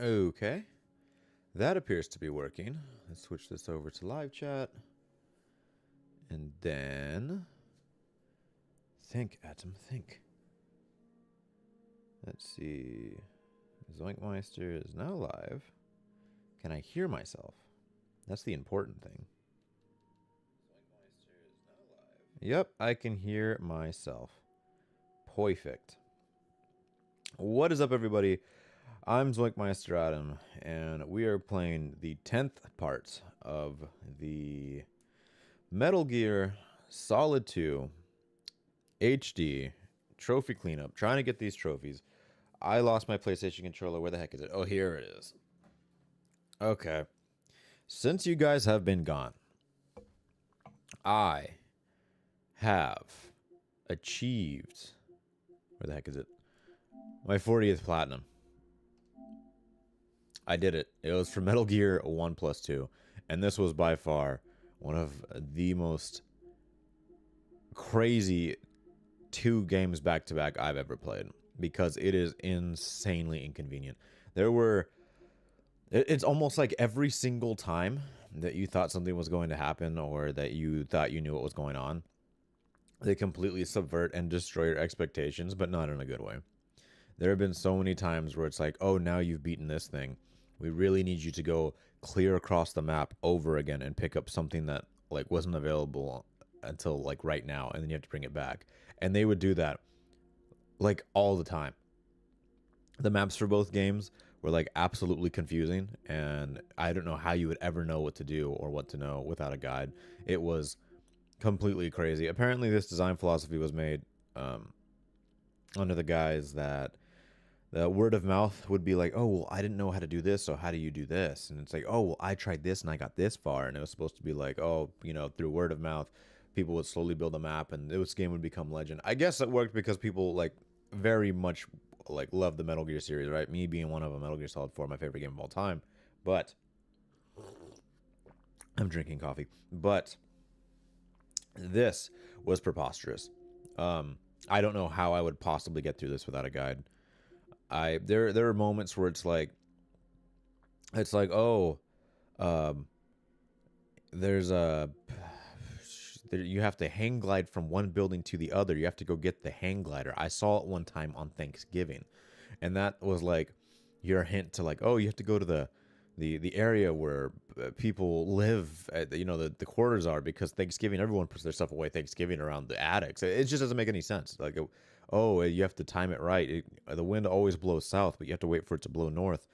Okay. That appears to be working. Let's switch this over to live chat. And then... Think, Atom, think. Let's see. ZoinkMeister is now live. Can I hear myself? That's the important thing. ZoinkMeister is now live. Yep, I can hear myself. Perfect. What is up, everybody? I'm ZoinkMeister Adam, and we are playing the 10th part of the Metal Gear Solid 2 HD trophy cleanup. Trying to get these trophies. I lost my PlayStation controller. Where the heck is it? Oh, here it is. Okay. Since you guys have been gone, I have achieved... Where the heck is it? My 40th platinum. I did it. It was for Metal Gear 1+2. And this was by far one of the most crazy 2 games back-to-back I've ever played. Because it is insanely inconvenient. It's almost like every single time that you thought something was going to happen or that you thought you knew what was going on, they completely subvert and destroy your expectations, but not in a good way. There have been so many times where it's like, oh, now you've beaten this thing. We really need you to go clear across the map over again and pick up something that like wasn't available until like right now, and then you have to bring it back. And they would do that like all the time. The maps for both games were like absolutely confusing, and I don't know how you would ever know what to do or what to know without a guide. It was completely crazy. Apparently this design philosophy was made under the guise that the word of mouth would be like, oh, well, I didn't know how to do this, so how do you do this? And it's like, oh, well, I tried this and I got this far. And it was supposed to be like, oh, you know, through word of mouth, people would slowly build a map and this game would become legend. I guess it worked because people like very much like love the Metal Gear series, right? Me being one of them, Metal Gear Solid 4, my favorite game of all time. But I'm drinking coffee. But this was preposterous. I don't know how I would possibly get through this without a guide. There are moments where it's like oh, you have to hang glide from one building to the other. You have to go get the hang glider. I saw it one time on Thanksgiving, and that was like your hint to like, oh, you have to go to the area where people live, you know, the quarters are, because Thanksgiving, everyone puts their stuff away Thanksgiving around the attics. It just doesn't make any sense. Like, oh, you have to time it right. The wind always blows south, but you have to wait for it to blow north.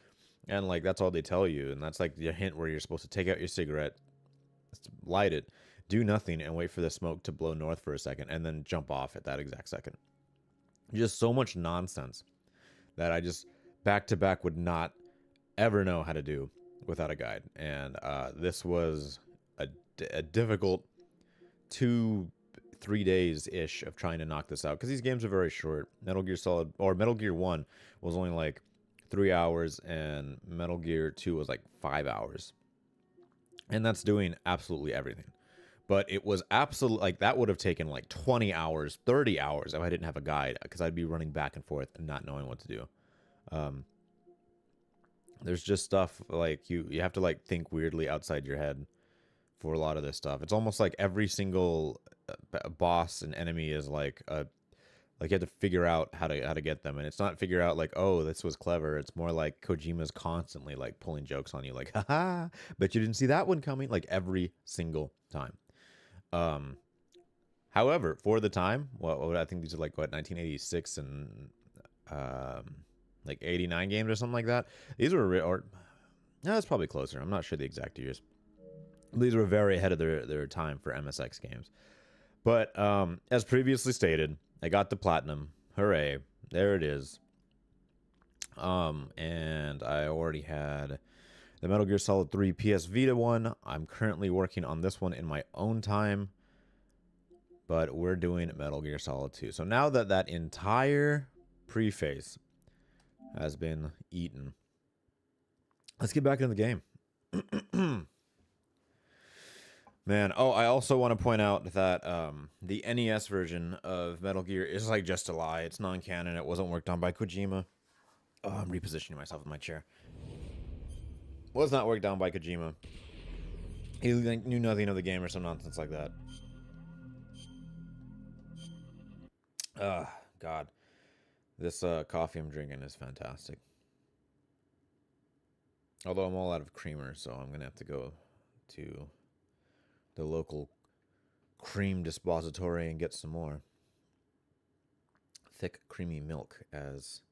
And like, that's all they tell you. And that's like the hint where you're supposed to take out your cigarette, light it, do nothing, and wait for the smoke to blow north for a second, and then jump off at that exact second. Just so much nonsense that I just back to back would not ever know how to do without a guide. And this was a difficult 2-3 days ish of trying to knock this out, because these games are very short. Metal Gear Solid, or Metal Gear 1 was only like 3 hours, and Metal Gear 2 was like 5 hours, and that's doing absolutely everything. But it was absolutely like, that would have taken like 20 hours, 30 hours if I didn't have a guide, because I'd be running back and forth and not knowing what to do. There's just stuff like you have to like think weirdly outside your head for a lot of this stuff. It's almost like every single boss and enemy is like you have to figure out how to get them, and it's not figure out like, oh, this was clever. It's more like Kojima's constantly like pulling jokes on you, like, haha, bet you didn't see that one coming, like every single time. However, for the time, well, I think these are like what, 1986 and like 89 games or something like that. These were, or no, that's probably closer. I'm not sure the exact years. These were very ahead of their time for MSX games. But as previously stated, I got the platinum. Hooray! There it is. And I already had the Metal Gear Solid 3 PS Vita one. I'm currently working on this one in my own time, but we're doing Metal Gear Solid 2. So now that that entire preface has been eaten, let's get back into the game. Man, oh, I also want to point out that the NES version of Metal Gear is like just a lie. It's non-canon. It wasn't worked on by Kojima. Oh, I'm repositioning myself in my chair. Was not worked down by Kojima. He knew nothing of the game or some nonsense like that. God. This coffee I'm drinking is fantastic. Although I'm all out of creamer, so I'm going to have to go to the local cream dispository and get some more. Thick, creamy milk, as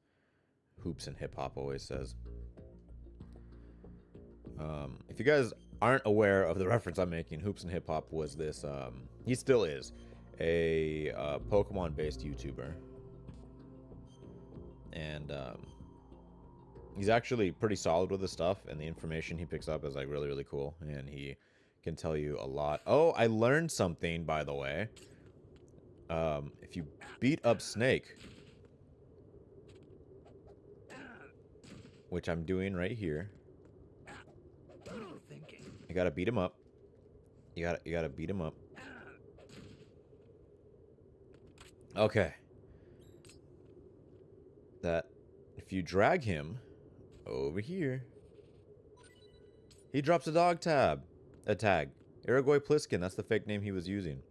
Hoops and Hip Hop always says. If you guys aren't aware of the reference I'm making, Hoops and Hip Hop was this, he still is, a Pokemon-based YouTuber. And he's actually pretty solid with his stuff, and the information he picks up is like really, really cool. And he can tell you a lot. Oh, I learned something, by the way. If you beat up Snake, which I'm doing right here, you gotta beat him up. You gotta beat him up. Okay. That if you drag him over here, he drops a dog tag. Irigoi Pliskin, that's the fake name he was using.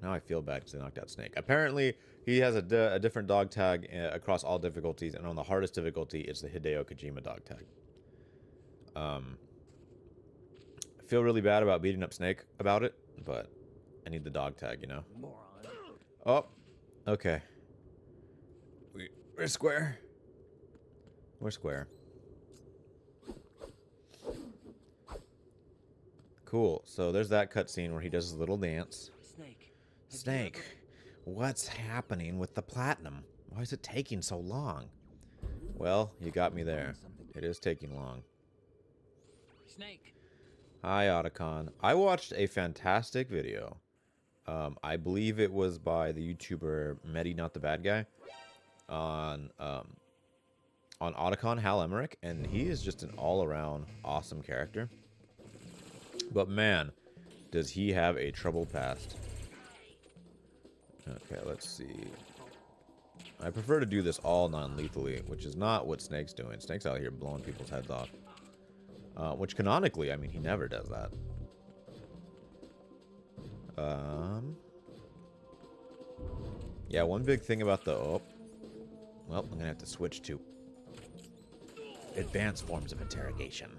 Now I feel bad because I knocked out Snake. Apparently, he has a different dog tag across all difficulties, and on the hardest difficulty, it's the Hideo Kojima dog tag. I feel really bad about beating up Snake about it, but I need the dog tag, you know? Oh, okay. We're square. We're square. Cool. So there's that cutscene where he does his little dance. Snake, what's happening with the platinum? Why is it taking so long? Well, you got me there. It is taking long. Snake. Hi, Otacon. I watched a fantastic video. I believe it was by the YouTuber Medi Not the Bad Guy on Otacon, Hal Emmerich, and he is just an all-around awesome character. But man, does he have a troubled past. Okay, let's see. I prefer to do this all non-lethally, which is not what Snake's doing. Snake's out here blowing people's heads off. Which canonically, I mean, he never does that. Yeah, one big thing about the... Oh, well, I'm going to have to switch to advanced forms of interrogation.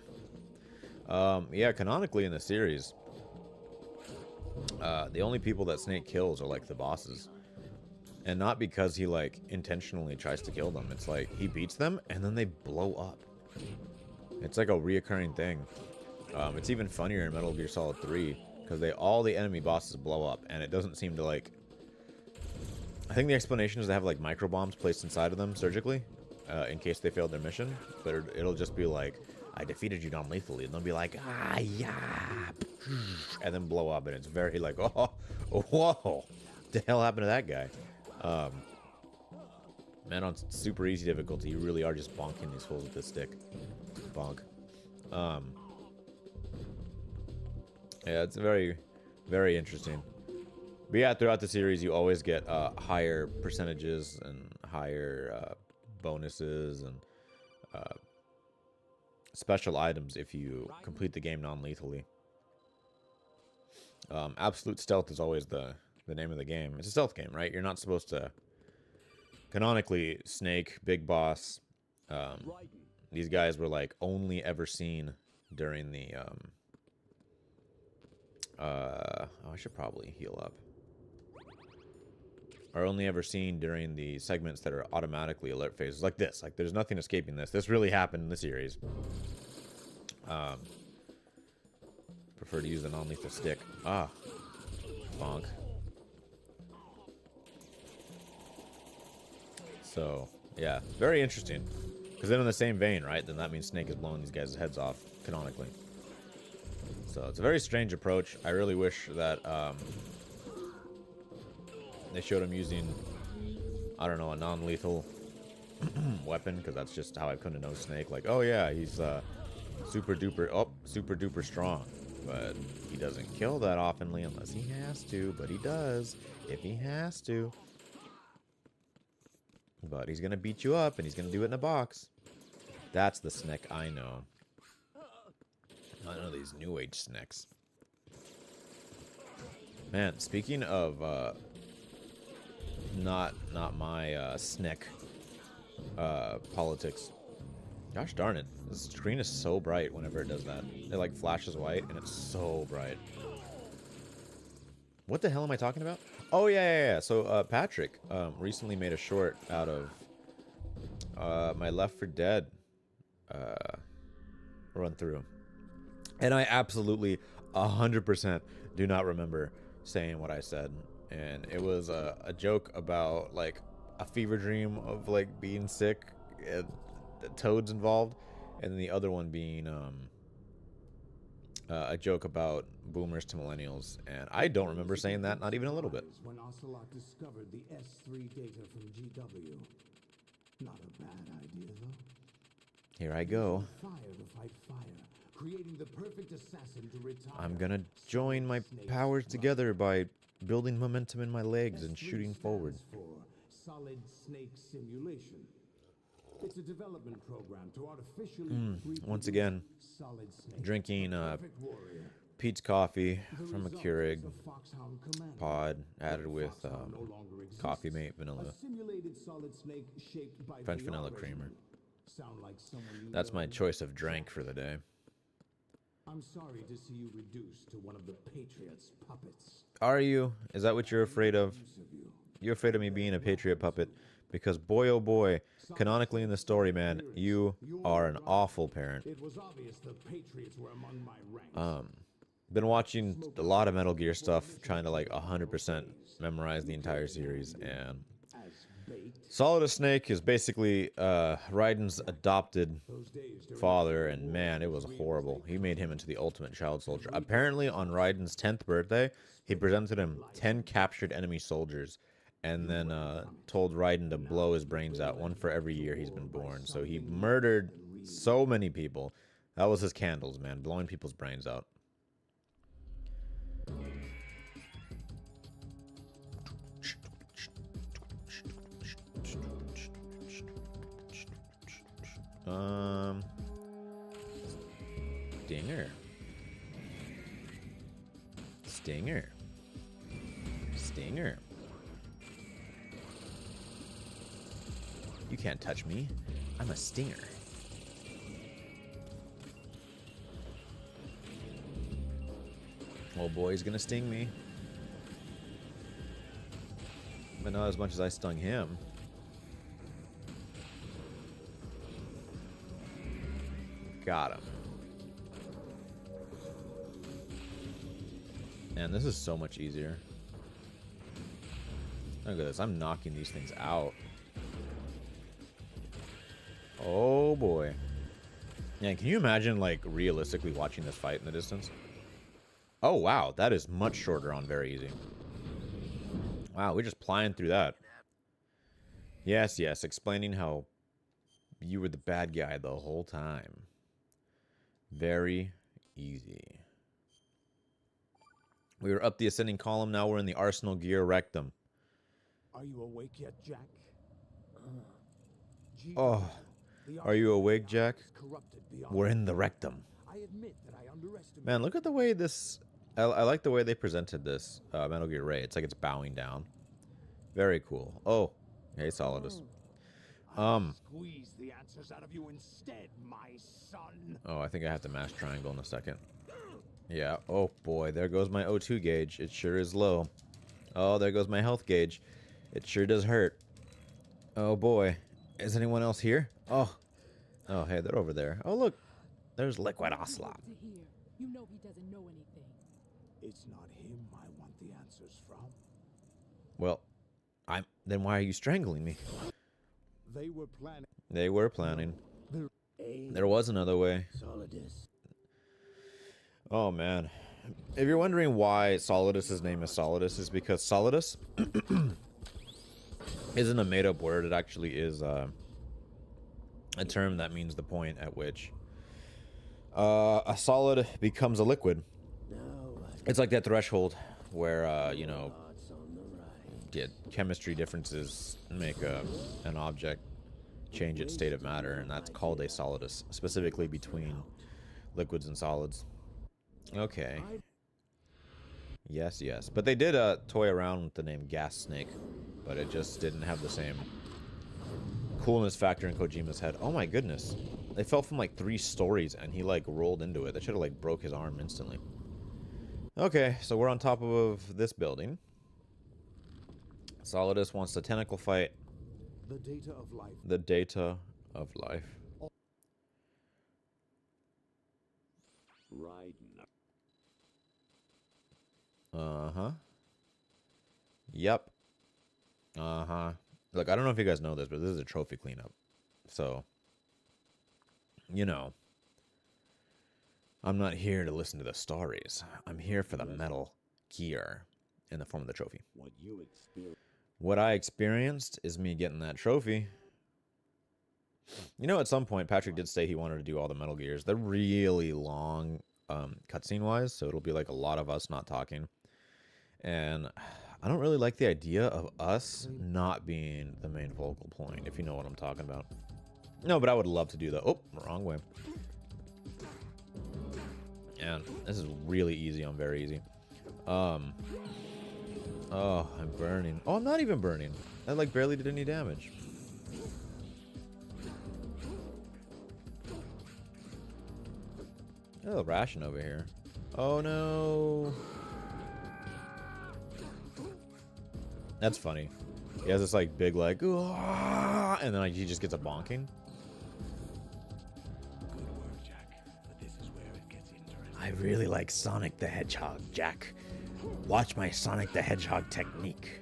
Yeah, canonically in the series, the only people that Snake kills are, like, the bosses. And not because he, like, intentionally tries to kill them. It's like, he beats them, and then they blow up. It's like a reoccurring thing. It's even funnier in Metal Gear Solid 3, because all the enemy bosses blow up, and it doesn't seem to, like... I think the explanation is they have, like, microbombs placed inside of them surgically, in case they failed their mission. But it'll just be like, I defeated you non-lethally, and they'll be like, ah, yeah, and then blow up, and it's very like, oh, whoa, what the hell happened to that guy? Man, on super easy difficulty, you really are just bonking these fools with this stick. Bonk. Yeah, it's very, very interesting. But yeah, throughout the series, you always get higher percentages and higher bonuses and special items if you complete the game non-lethally. Absolute stealth is always the name of the game. It's a stealth game, right? You're not supposed to... Canonically, Snake, Big Boss, these guys were, like, only ever seen during the, oh, I should probably heal up. Are only ever seen during the segments that are automatically alert phases, like this. Like, there's nothing escaping this. This really happened in the series. Prefer to use the non-lethal stick. Ah. Bonk. So, yeah, very interesting. Because then in the same vein, right, then that means Snake is blowing these guys' heads off, canonically. So it's a very strange approach. I really wish that they showed him using, I don't know, a non-lethal weapon, because that's just how I've come to know Snake. Like, oh yeah, he's super duper strong. But he doesn't kill that oftenly unless he has to, but he does if he has to. But he's gonna beat you up, and he's gonna do it in a box. That's the snack I know. I know these new age snacks. Man, speaking of not my snack politics. Gosh darn it. The screen is so bright whenever it does that. It like flashes white and it's so bright. What the hell am I talking about? Oh yeah. So Patrick recently made a short out of my Left 4 Dead run through. And I absolutely 100% do not remember saying what I said. And it was a joke about like a fever dream of like being sick and the toads involved, and then the other one being a joke about boomers to millennials. And I don't remember saying that, not even a little bit. When Ocelot discovered the S3 data from GW. Not a bad idea, though. Here I go. Fire to fight fire, creating the perfect assassin to retire. I'm gonna join my powers together by building momentum in my legs and shooting forward. For Solid Snake Simulation. It's a development program to artificially Once again, solid snake. drinking Perfect warrior. Pete's coffee The from a result Keurig is a Foxhound Commando. pod added with Foxhound no longer exists. Coffee Mate vanilla. A simulated solid snake shaped by French VR vanilla regimen. creamer. Sound like someone you That's my know? choice of drink for the day. I'm sorry to see you reduced to one of the Patriots' puppets. Are you? Is that what you're afraid of? Use of you. You're afraid of me being a Patriot puppet? Because boy oh boy, canonically in the story, man, you are an awful parent. It was obvious the Patriots were among my ranks. Been watching a lot of Metal Gear stuff, trying to like 100% memorize the entire series, and As bait, Solid Snake is basically Raiden's adopted those days during father, and man, it was horrible. He made him into the ultimate child soldier. Apparently, on Raiden's 10th birthday, he presented him 10 captured enemy soldiers, and then told Raiden to blow his brains out, one for every year he's been born. So he murdered so many people. That was his candles, man, blowing people's brains out. Stinger. Stinger. Stinger. You can't touch me. I'm a stinger. Old boy's gonna sting me. But not as much as I stung him. Got him. Man, this is so much easier. Look at this. I'm knocking these things out. Oh boy. Yeah, can you imagine like realistically watching this fight in the distance? Oh wow, that is much shorter on very easy. Wow, we're just plying through that. Yes, explaining how you were the bad guy the whole time. Very easy. We were up the ascending column, now we're in the arsenal gear rectum. Are you awake yet, Jack? Oh, are you awake, Jack? Corrupted beyond. We're in the rectum. I admit that I underestimated. Man, look at the way this... I like the way they presented this Metal Gear Ray. It's like it's bowing down. Very cool. Oh, hey, Solidus. Squeeze the answers out of you instead, my son. Oh, I think I have to mash triangle in a second. Yeah. Oh, boy. There goes my O2 gauge. It sure is low. Oh, there goes my health gauge. It sure does hurt. Oh, boy. Is anyone else here? Oh. Oh, hey, they're over there. Oh, look. There's Liquid Ocelot. To hear. You know he doesn't know anything. It's not him I want the answers from. Well, then why are you strangling me? They were planning. They were planning. There was another way. Solidus. Oh, man. If you're wondering why Solidus' name is Solidus, is because Solidus isn't a made-up word. It actually is a term that means the point at which a solid becomes a liquid. It's like that threshold where, you know, Yeah, chemistry differences make an object change its state of matter, and that's called a solidus, specifically between liquids and solids. Okay. Yes, yes. But they did toy around with the name Gas Snake, but it just didn't have the same coolness factor in Kojima's head. Oh my goodness. They fell from like 3 stories and he like rolled into it. That should have like broke his arm instantly. Okay, so we're on top of this building. Solidus wants the tentacle fight. The data of life. The data of life. Uh-huh. Yep. Uh-huh. Look, I don't know if you guys know this, but this is a trophy cleanup. So, you know, I'm not here to listen to the stories. I'm here for the metal gear in the form of the trophy. What I experienced is me getting that trophy. You know, at some point, Patrick did say he wanted to do all the Metal Gears. They're really long cutscene-wise, so it'll be like a lot of us not talking. And I don't really like the idea of us not being the main focal point, if you know what I'm talking about. No, but I would love to do that. Oh, wrong way. And this is really easy. I'm very easy. Oh, I'm burning. Oh, I'm not even burning. I like barely did any damage. Oh, ration over here. Oh no. That's funny. He has this like big like, and then like he just gets a bonking. Good work, Jack. But this is where it gets interesting. I really like Sonic the Hedgehog, Jack. Watch my Sonic the Hedgehog technique.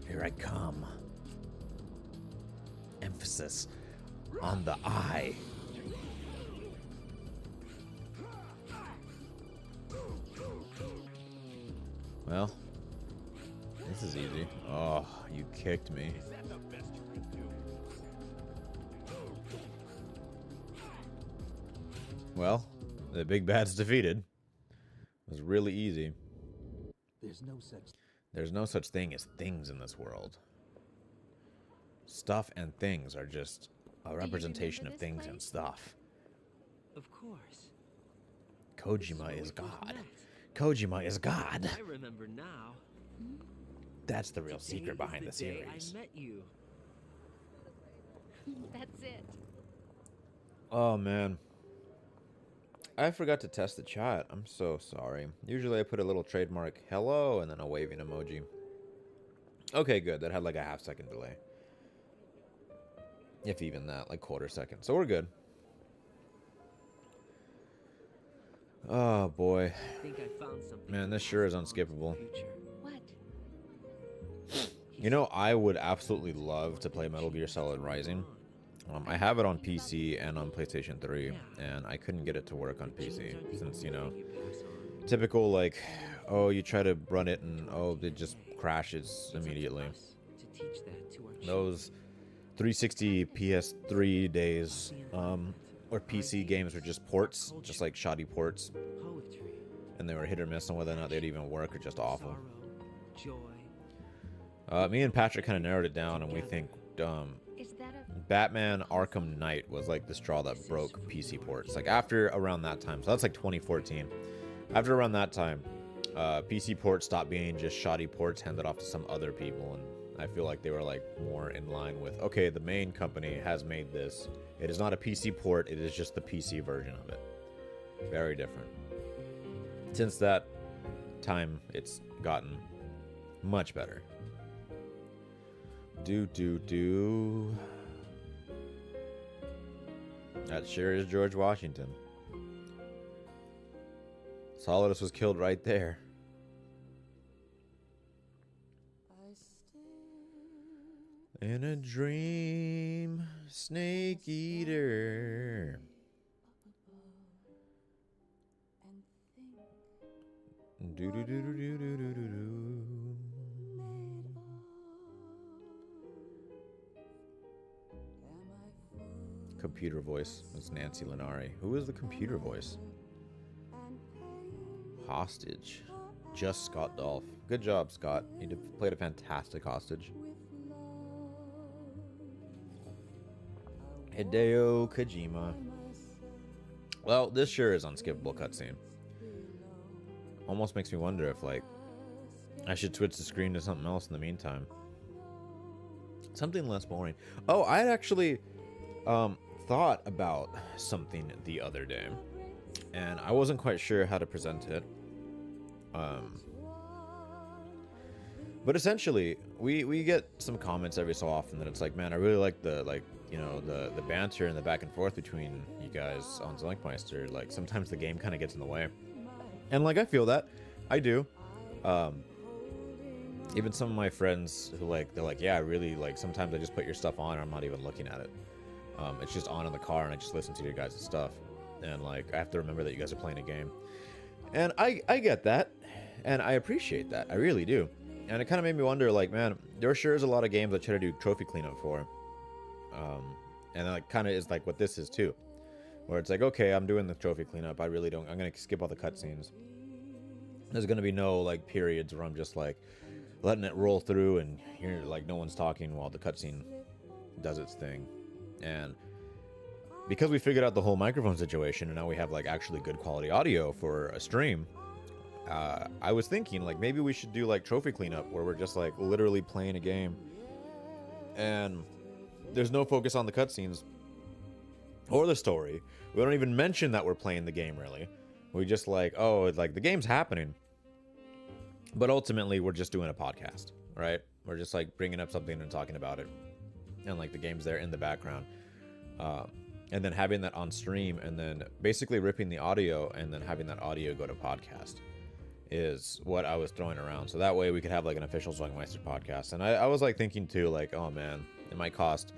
Here I come. Emphasis on the eye. Well, this is easy. Oh, you kicked me. Is that the best you can do? Well, the big bad's defeated. It was really easy. There's no such thing as things in this world. Stuff and things are just a representation of things and stuff. Of course. Kojima is So it was God. met. Kojima is God. I remember now. That's the real Today secret is behind the day series. I met you. That's it. Oh man. I forgot to test the chat. I'm so sorry. Usually I put a little trademark hello and then a waving emoji. Okay, good. That had like a half-second delay. If even that, like quarter second. So we're good. Oh boy. I think I found something. Man, this sure is unskippable. Future. What? You know, I would absolutely love to play Metal Gear Solid Rising. I have it on PC and on PlayStation 3, and I couldn't get it to work on PC since, you know, typical like, oh, you try to run it and oh, it just crashes immediately. To teach that to our Those 360 PS3 days, or PC games were just ports, just like shoddy ports, poetry, and they were hit or miss on whether or not they'd even work or just awful. sorrow, joy. Me and Patrick kind of narrowed it down, and we think Is that a Batman Arkham Knight was like the straw that broke PC ports. Like after around that time, so that's like 2014. After around that time, PC ports stopped being just shoddy ports handed off to some other people, and I feel like they were like more in line with, okay, the main company has made this. It is not a PC port, it is just the PC version of it. Very different. Since that time, it's gotten much better. Do. That sure is George Washington. Solidus was killed right there. In a dream, snake eater. Do do do do do do do do. Computer voice. It's Nancy Linari. Who is the computer voice? Hostage. Just Scott Dolph. Good job, Scott. You played a fantastic hostage. Hideo Kojima. Well, this sure is unskippable cutscene. Almost makes me wonder if, like, I should switch the screen to something else in the meantime. Something less boring. Oh, I had actually thought about something the other day, and I wasn't quite sure how to present it. But essentially, we get some comments every so often that it's like, man, I really like the the banter and the back and forth between you guys on ZoinkMeister. Like sometimes the game kind of gets in the way, and like I feel that, I do. Even some of my friends who they're like, yeah, I really like. Sometimes I just put your stuff on, and I'm not even looking at it. It's just on in the car, and I just listen to your guys' stuff, and like I have to remember that you guys are playing a game, and I get that, and I appreciate that, I really do. And it kind of made me wonder, like, man, there sure is a lot of games I try to do trophy cleanup for. And that kind of is like what this is too. Where it's like, okay, I'm doing the trophy cleanup. I'm going to skip all the cutscenes. There's going to be no, like, periods where I'm just, like, letting it roll through and here, like, no one's talking while the cutscene does its thing. And because we figured out the whole microphone situation and now we have, like, actually good quality audio for a stream, I was thinking, like, maybe we should do, like, trophy cleanup where we're just, like, literally playing a game and there's no focus on the cutscenes or the story. We don't even mention that we're playing the game, really. We just, like, oh, like, the game's happening, but ultimately we're just doing a podcast, right? We're just, like, bringing up something and talking about it, and, like, the game's there in the background. And then having that on stream and then basically ripping the audio and then having that audio go to podcast is what I was throwing around. So that way we could have like an official ZoinkMeister podcast. And I was like thinking too, like, oh man, it might cost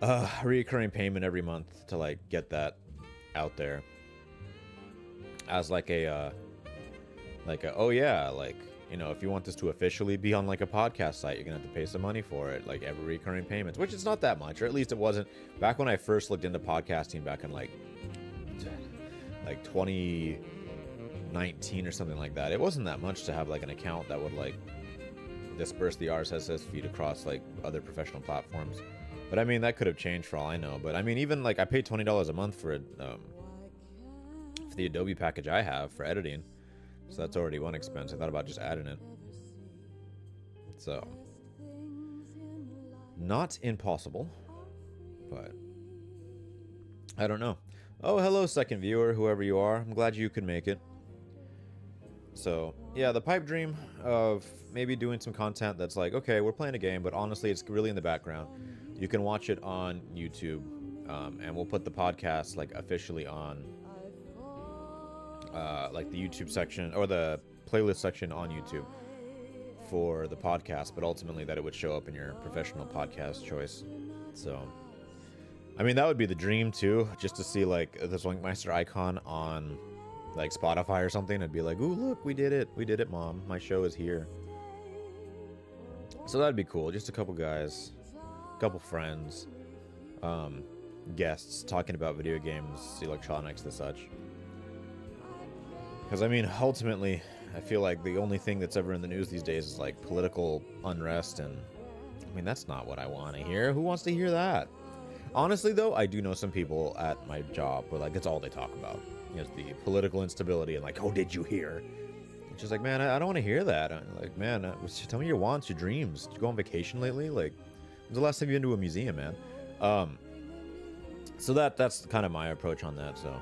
a recurring payment every month to like get that out there as like a oh yeah, like, you know, if you want this to officially be on like a podcast site, you're gonna have to pay some money for it, like every recurring payments, which is not that much, or at least it wasn't back when I first looked into podcasting back in like 2019 or something like that. It wasn't that much to have like an account that would like disperse the RSS feed across like other professional platforms. But I mean, that could have changed for all I know. But I mean, even like I paid $20 a month for the Adobe package I have for editing, so that's already one expense. I thought about just adding it. So not impossible, but I don't know. Oh, hello, second viewer, whoever you are. I'm glad you could make it. So, yeah, the pipe dream of maybe doing some content that's like, okay, we're playing a game, but honestly, it's really in the background. You can watch it on YouTube, and we'll put the podcast, like, officially on, like, the YouTube section, or the playlist section on YouTube for the podcast, but ultimately that it would show up in your professional podcast choice. So, I mean, that would be the dream, too, just to see, like, the ZoinkMeister icon on, like, Spotify or something. I'd be like, ooh, look, we did it. We did it, Mom. My show is here. So that'd be cool. Just a couple guys, a couple friends, guests talking about video games, electronics, and such. Because, I mean, ultimately, I feel like the only thing that's ever in the news these days is, like, political unrest, and, I mean, that's not what I want to hear. Who wants to hear that? Honestly, though, I do know some people at my job where, like, that's all they talk about, is the political instability and, like, oh, did you hear? It's just like, man, I don't want to hear that. I'm like, man, tell me your wants, your dreams. Did you go on vacation lately? Like, when's the last time you've been to a museum, man? So that's kind of my approach on that, so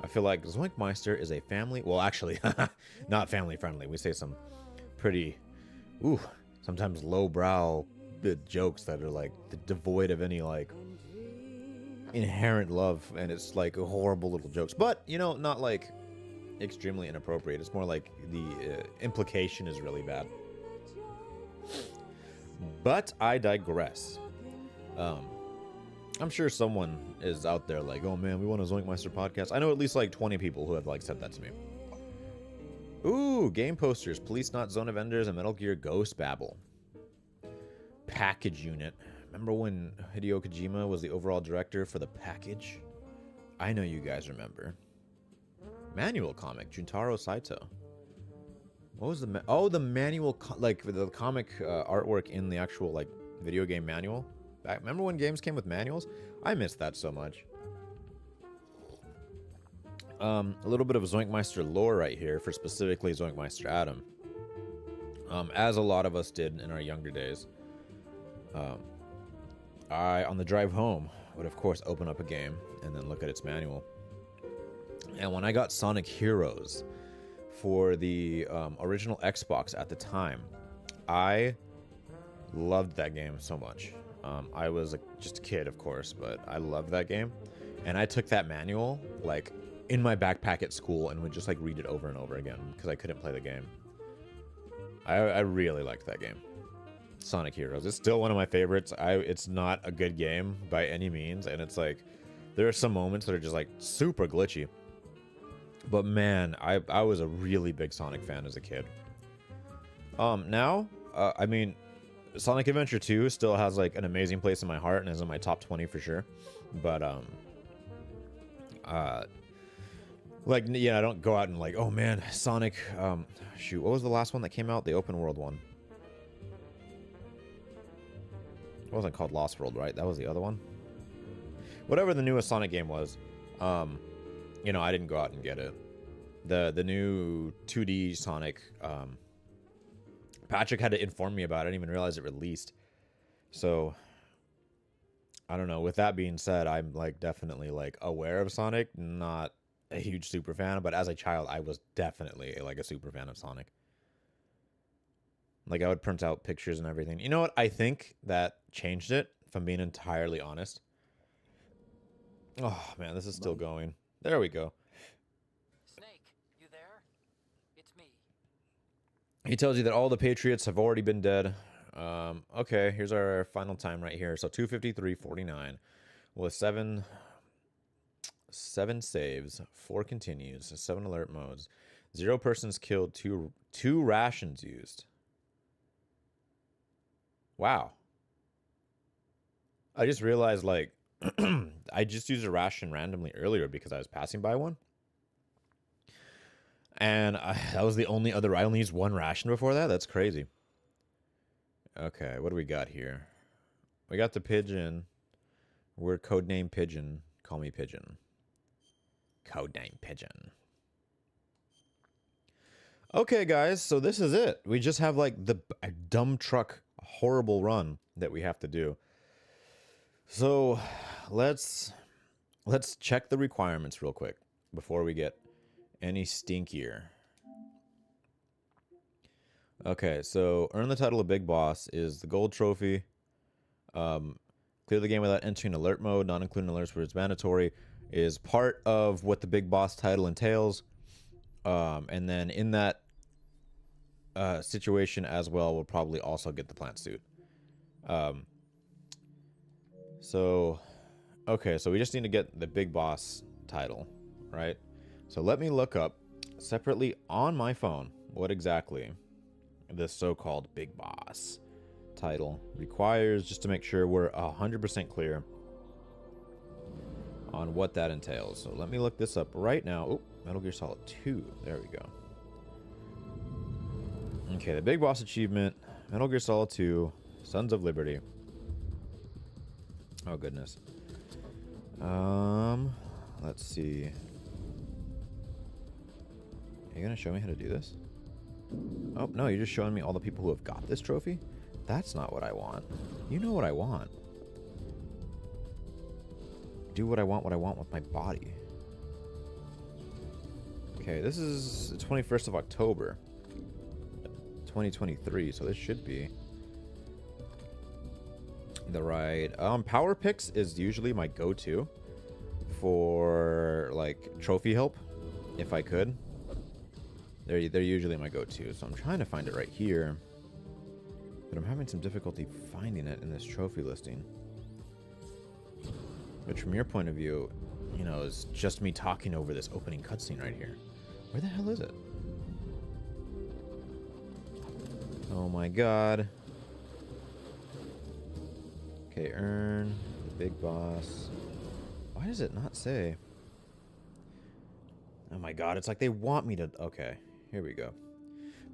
I feel like ZoinkMeister is a family... Well, actually, not family-friendly. We say some pretty, sometimes low-brow jokes that are, like, devoid of any, like, inherent love, and it's, like, horrible little jokes. But, you know, not, like, extremely inappropriate. It's more like the implication is really bad. But I digress. I'm sure someone is out there like, oh man, we want a ZoinkMeister podcast. I know at least like 20 people who have like said that to me. Ooh, game posters, Police Not Zone of Enders, and Metal Gear Ghost Babble. Package unit. Remember when Hideo Kojima was the overall director for the package? I know you guys remember. Manual comic, Juntaro Saito. What was the oh, the manual, like the comic artwork in the actual like video game manual. Remember when games came with manuals? I miss that so much. A little bit of ZoinkMeister lore right here for specifically ZoinkMeister Adam. As a lot of us did in our younger days. I, on the drive home, would of course open up a game and then look at its manual. And when I got Sonic Heroes for the original Xbox at the time, I loved that game so much. I was just a kid, of course, but I loved that game. And I took that manual, like, in my backpack at school and would just, like, read it over and over again because I couldn't play the game. I really liked that game. Sonic Heroes. It's still one of my favorites. It's not a good game by any means, and it's like, there are some moments that are just, like, super glitchy. But, man, I was a really big Sonic fan as a kid. Now, I mean, Sonic Adventure 2 still has, like, an amazing place in my heart and is in my top 20 for sure. But, like, yeah, I don't go out and, like, oh, man, Sonic, shoot, what was the last one that came out? The open world one. It wasn't called Lost World, right? That was the other one. Whatever the newest Sonic game was, you know, I didn't go out and get it. The new 2D Sonic, Patrick had to inform me about it. I didn't even realize it released. So, I don't know. With that being said, I'm, like, definitely, like, aware of Sonic. Not a huge super fan, but as a child, I was definitely, like, a super fan of Sonic. Like, I would print out pictures and everything. You know what? I think that changed it, if I'm being entirely honest. Oh, man, this is still going. There we go. Snake, you there? It's me. He tells you that all the Patriots have already been dead. Okay, here's our final time right here. So 253.49 with seven saves, 4 continues, 7 alert modes, 0 persons killed, 2 rations used. Wow. I just realized, like, I just used a ration randomly earlier because I was passing by one. And that was the only other... I only used 1 ration before that? That's crazy. Okay, what do we got here? We got the pigeon. We're codename Pigeon. Call me Pigeon. Codename Pigeon. Okay, guys, so this is it. We just have, like, the dumb truck horrible run that we have to do. So let's check the requirements real quick before we get any stinkier. Okay, so earn the title of Big Boss is the gold trophy. Clear the game without entering alert mode, not including alerts where it's mandatory, is part of what the Big Boss title entails. And then in that situation as well, we'll probably also get the plant suit. So, okay, so we just need to get the Big Boss title, right? So let me look up separately on my phone what exactly this so-called Big Boss title requires, just to make sure we're 100% clear on what that entails. So let me look this up right now. Oh, Metal Gear Solid 2. There we go. Okay, the Big Boss achievement, Metal Gear Solid 2, Sons of Liberty. Oh, goodness. Let's see. Are you going to show me how to do this? Oh, no, you're just showing me all the people who have got this trophy? That's not what I want. You know what I want. Do what I want with my body. Okay, this is the 21st of October, 2023, so this should be the right... Power Picks is usually my go-to for, like, trophy help, if I could. They're usually my go-to, so I'm trying to find it right here. But I'm having some difficulty finding it in this trophy listing. Which, from your point of view, you know, is just me talking over this opening cutscene right here. Where the hell is it? Oh my god. Okay, earn the Big Boss. Why does it not say? Oh my god, it's like they want me to... Okay, here we go.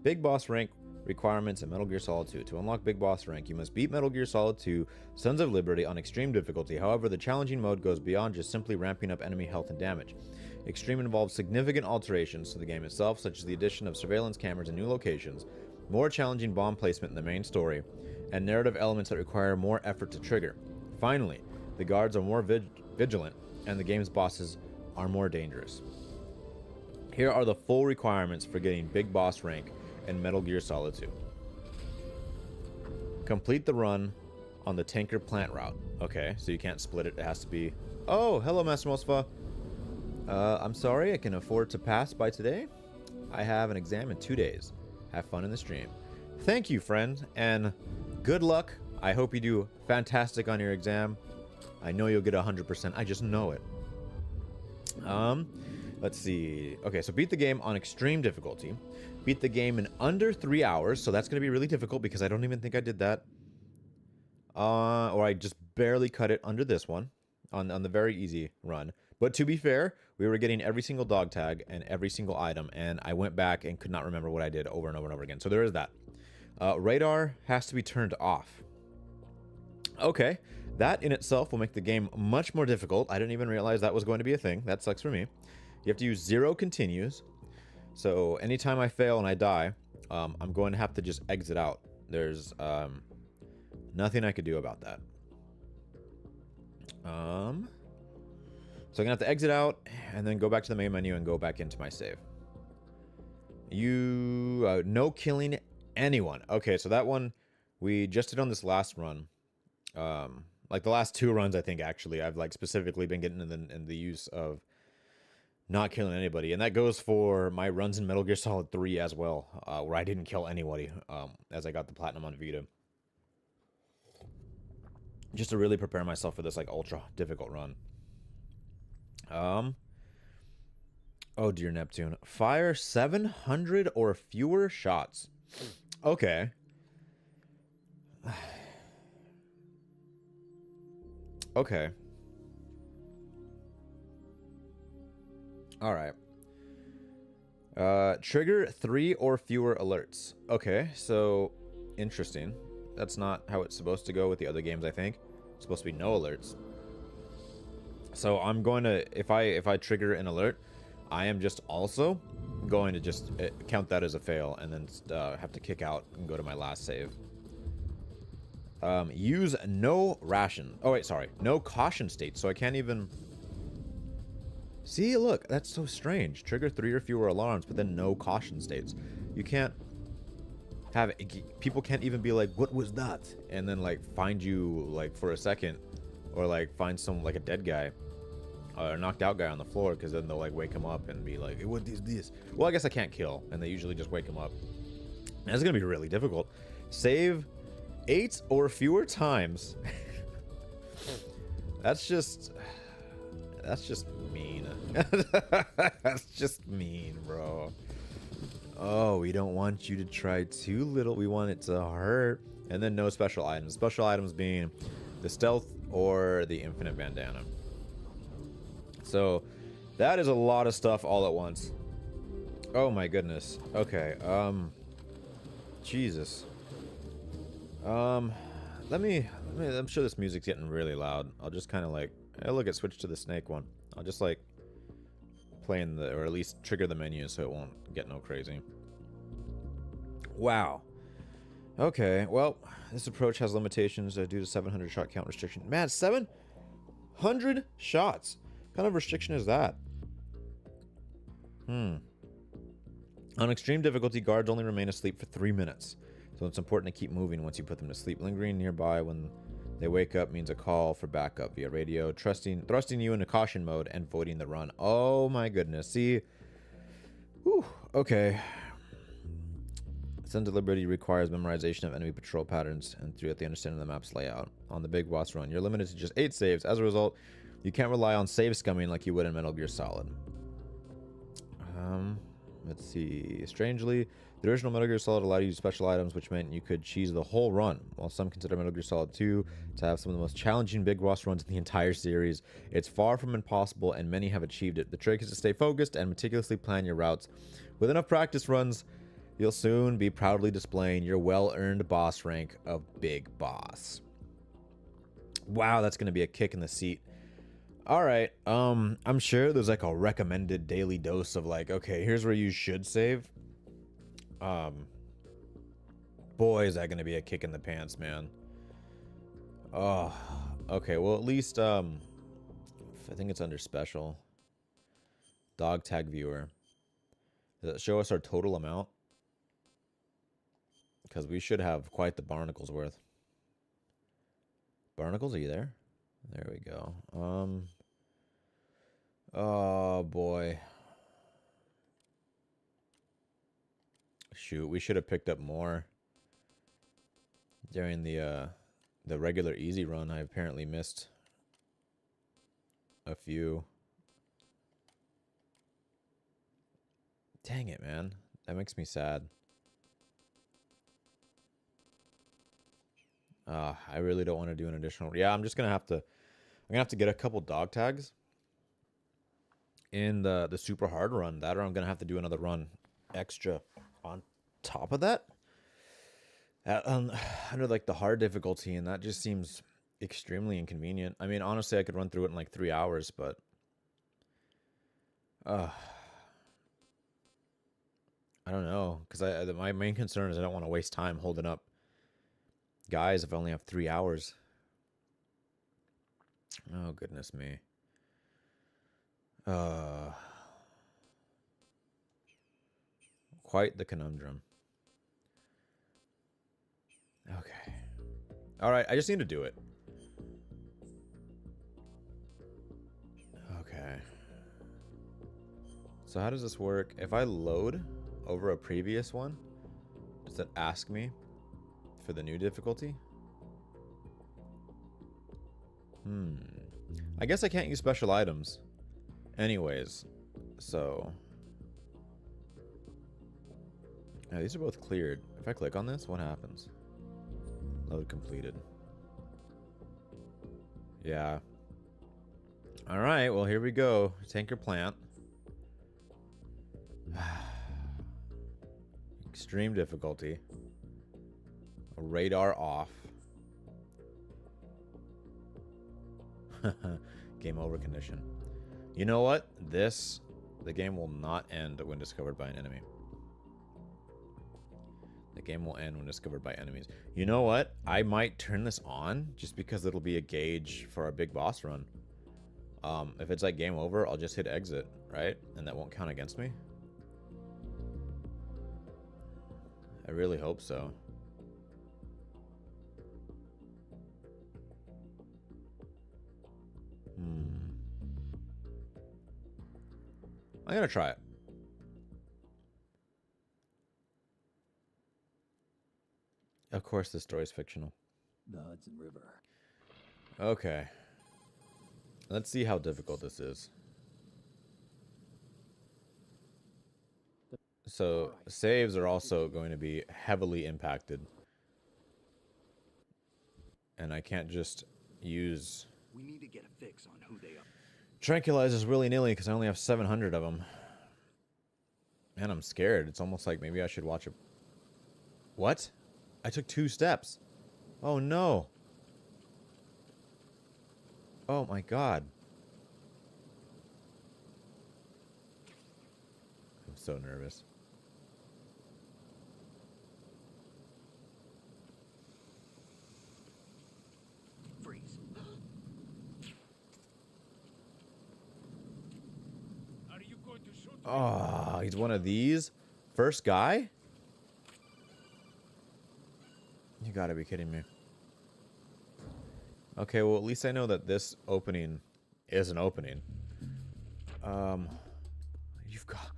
Big Boss rank requirements in Metal Gear Solid 2. To unlock Big Boss rank, you must beat Metal Gear Solid 2 Sons of Liberty on extreme difficulty. However, the challenging mode goes beyond just simply ramping up enemy health and damage. Extreme involves significant alterations to the game itself, such as the addition of surveillance cameras in new locations, more challenging bomb placement in the main story, and narrative elements that require more effort to trigger. Finally, the guards are more vigilant, and the game's bosses are more dangerous. Here are the full requirements for getting Big Boss rank in Metal Gear Solid 2. Complete the run on the tanker plant route. Okay, so you can't split it. It has to be... Oh, hello, Master Mosfa. I'm sorry, I can afford to pass by today. I have an exam in 2 days. Have fun in the stream. Thank you, friend, and good luck. I hope you do fantastic on your exam. I know you'll get 100%. I just know it. Let's see. Okay, so beat the game on extreme difficulty. Beat the game in under 3 hours, so that's going to be really difficult because I don't even think I did that. Or I just barely cut it under this one on the very easy run. But to be fair, we were getting every single dog tag and every single item, and I went back and could not remember what I did over and over and over again. So there is that. Radar has to be turned off. Okay, that in itself will make the game much more difficult. I didn't even realize that was going to be a thing. That sucks for me. You have to use 0 continues. So anytime I fail and I die, I'm going to have to just exit out. There's nothing I could do about that. So I'm going to have to exit out and then go back to the main menu and go back into my save. No killing anyone. Okay, so that one we just did on this last run. Like the last 2 runs, I think, actually, I've like specifically been getting in the use of not killing anybody. And that goes for my runs in Metal Gear Solid 3 as well, where I didn't kill anybody as I got the Platinum on Vita. Just to really prepare myself for this like ultra difficult run. Oh dear Neptune. Fire 700 or fewer shots. Okay. Okay. Alright. Trigger 3 or fewer alerts. Okay, so interesting. That's not how it's supposed to go with the other games, I think. It's supposed to be no alerts. So I'm going to, if I trigger an alert, I am just also going to just count that as a fail and then have to kick out and go to my last save. Use no ration. Oh wait, sorry, no caution state. So I can't even. See, look, that's so strange. Trigger 3 or fewer alarms, but then no caution states. You can't have people can't even be like, what was that? And then like find you like for a second, or like find some like a dead guy or a knocked out guy on the floor, because then they'll like wake him up and be like, hey, what is this? Well, I guess I can't kill, and they usually just wake him up. That's gonna be really difficult. Save 8 or fewer times. That's just mean. That's just mean, bro. Oh, we don't want you to try too little. We want it to hurt. And then no special items. Special items being the stealth or the infinite bandana. So that is a lot of stuff all at once. Oh my goodness. Okay. Jesus. I'm sure this music's getting really loud. I'll just kind of like, hey, look, it switched to the snake one. I'll just like play in the, or at least trigger the menu so it won't get no crazy. Wow. Okay, well, this approach has limitations due to 700 shot count restriction. Man, 700 shots. What kind of restriction is that? On extreme difficulty, guards only remain asleep for 3 minutes. So it's important to keep moving once you put them to sleep. Lingering nearby when they wake up means a call for backup via radio, thrusting you into caution mode and voiding the run. Oh my goodness. See? Whew. Okay. Sons of Liberty requires memorization of enemy patrol patterns and throughout the understanding of the map's layout. On the Big Boss run, you're limited to just 8 saves. As a result, you can't rely on save scumming like you would in Metal Gear Solid. Let's see. Strangely, the original Metal Gear Solid allowed you to use special items, which meant you could cheese the whole run. While some consider Metal Gear Solid 2 to have some of the most challenging Big Boss runs in the entire series, it's far from impossible, and many have achieved it. The trick is to stay focused and meticulously plan your routes. With enough practice runs, You'll soon be proudly displaying your well-earned boss rank of Big Boss. Wow, that's going to be a kick in the seat. All right. I'm sure there's like a recommended daily dose of like, okay, here's where you should save. Boy, is that going to be a kick in the pants, man. Oh, okay. Well, at least, I think it's under special. Dog tag viewer. Does it show us our total amount? Because we should have quite the barnacles worth. Barnacles, are you there? There we go. Oh boy. Shoot, we should have picked up more during the regular easy run. I apparently missed a few. Dang it, man. That makes me sad. I really don't want to do an additional. Yeah, I'm just gonna have to. I'm gonna have to get a couple dog tags in the super hard run. That, or I'm gonna have to do another run extra on top of that. Under like the hard difficulty, and that just seems extremely inconvenient. I mean, honestly, I could run through it in like 3 hours, but I don't know, because my main concern is I don't want to waste time holding up guys if I only have 3 hours. Oh, goodness me. Quite the conundrum. Okay. All right, I just need to do it. Okay. So how does this work? If I load over a previous one, does that ask me for the new difficulty? I guess I can't use special items anyways, so yeah, these are both cleared. If I click on this, what happens? Load completed. Yeah. All right, well, here we go. Tanker plant. Extreme difficulty. Radar off. Game over condition. You know what? The game will not end when discovered by an enemy. The game will end when discovered by enemies. You know what? I might turn this on just because it'll be a gauge for our big boss run. If it's like game over, I'll just hit exit, right? And that won't count against me. I really hope so. I'm gonna try it. Of course, this story is fictional. The Hudson River. Okay. Let's see how difficult this is. So, saves are also going to be heavily impacted. And I can't just use We need to get a fix on who they are. tranquilizers willy-nilly because I only have 700 of them. Man, I'm scared. It's almost like maybe I should watch a... What? I took 2 steps. Oh, no. Oh, my God. I'm so nervous. Freeze. Are you going to shoot? Oh, he's one of these? First guy? You gotta be kidding me. Okay, well, at least I know that this opening is an opening. You've got...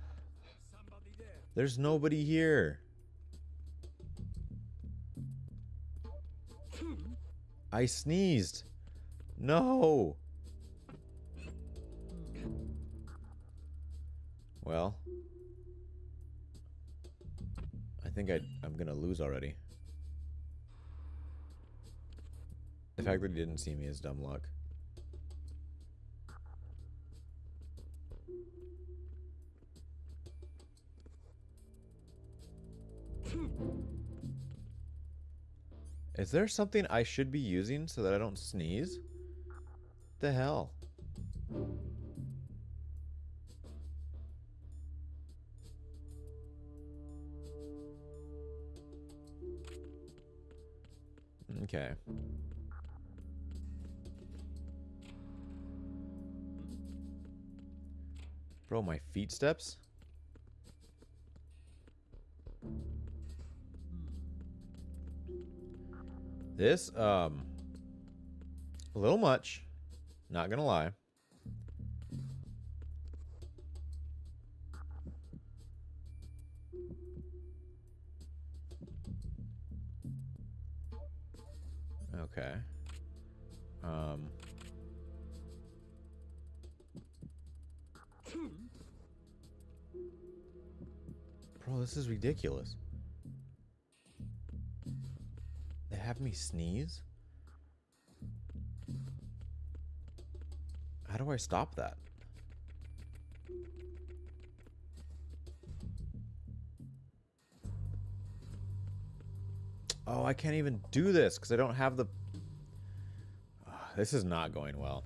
Somebody there. There's nobody here. I sneezed. No. Well, I think I'm gonna lose already. The fact that he didn't see me is dumb luck. Is there something I should be using so that I don't sneeze? The hell? Okay. Bro, my feet steps? This, a little much. Not gonna lie. Okay. Bro, this is ridiculous. They have me sneeze? How do I stop that? Oh, I can't even do this because I don't have the... this is not going well.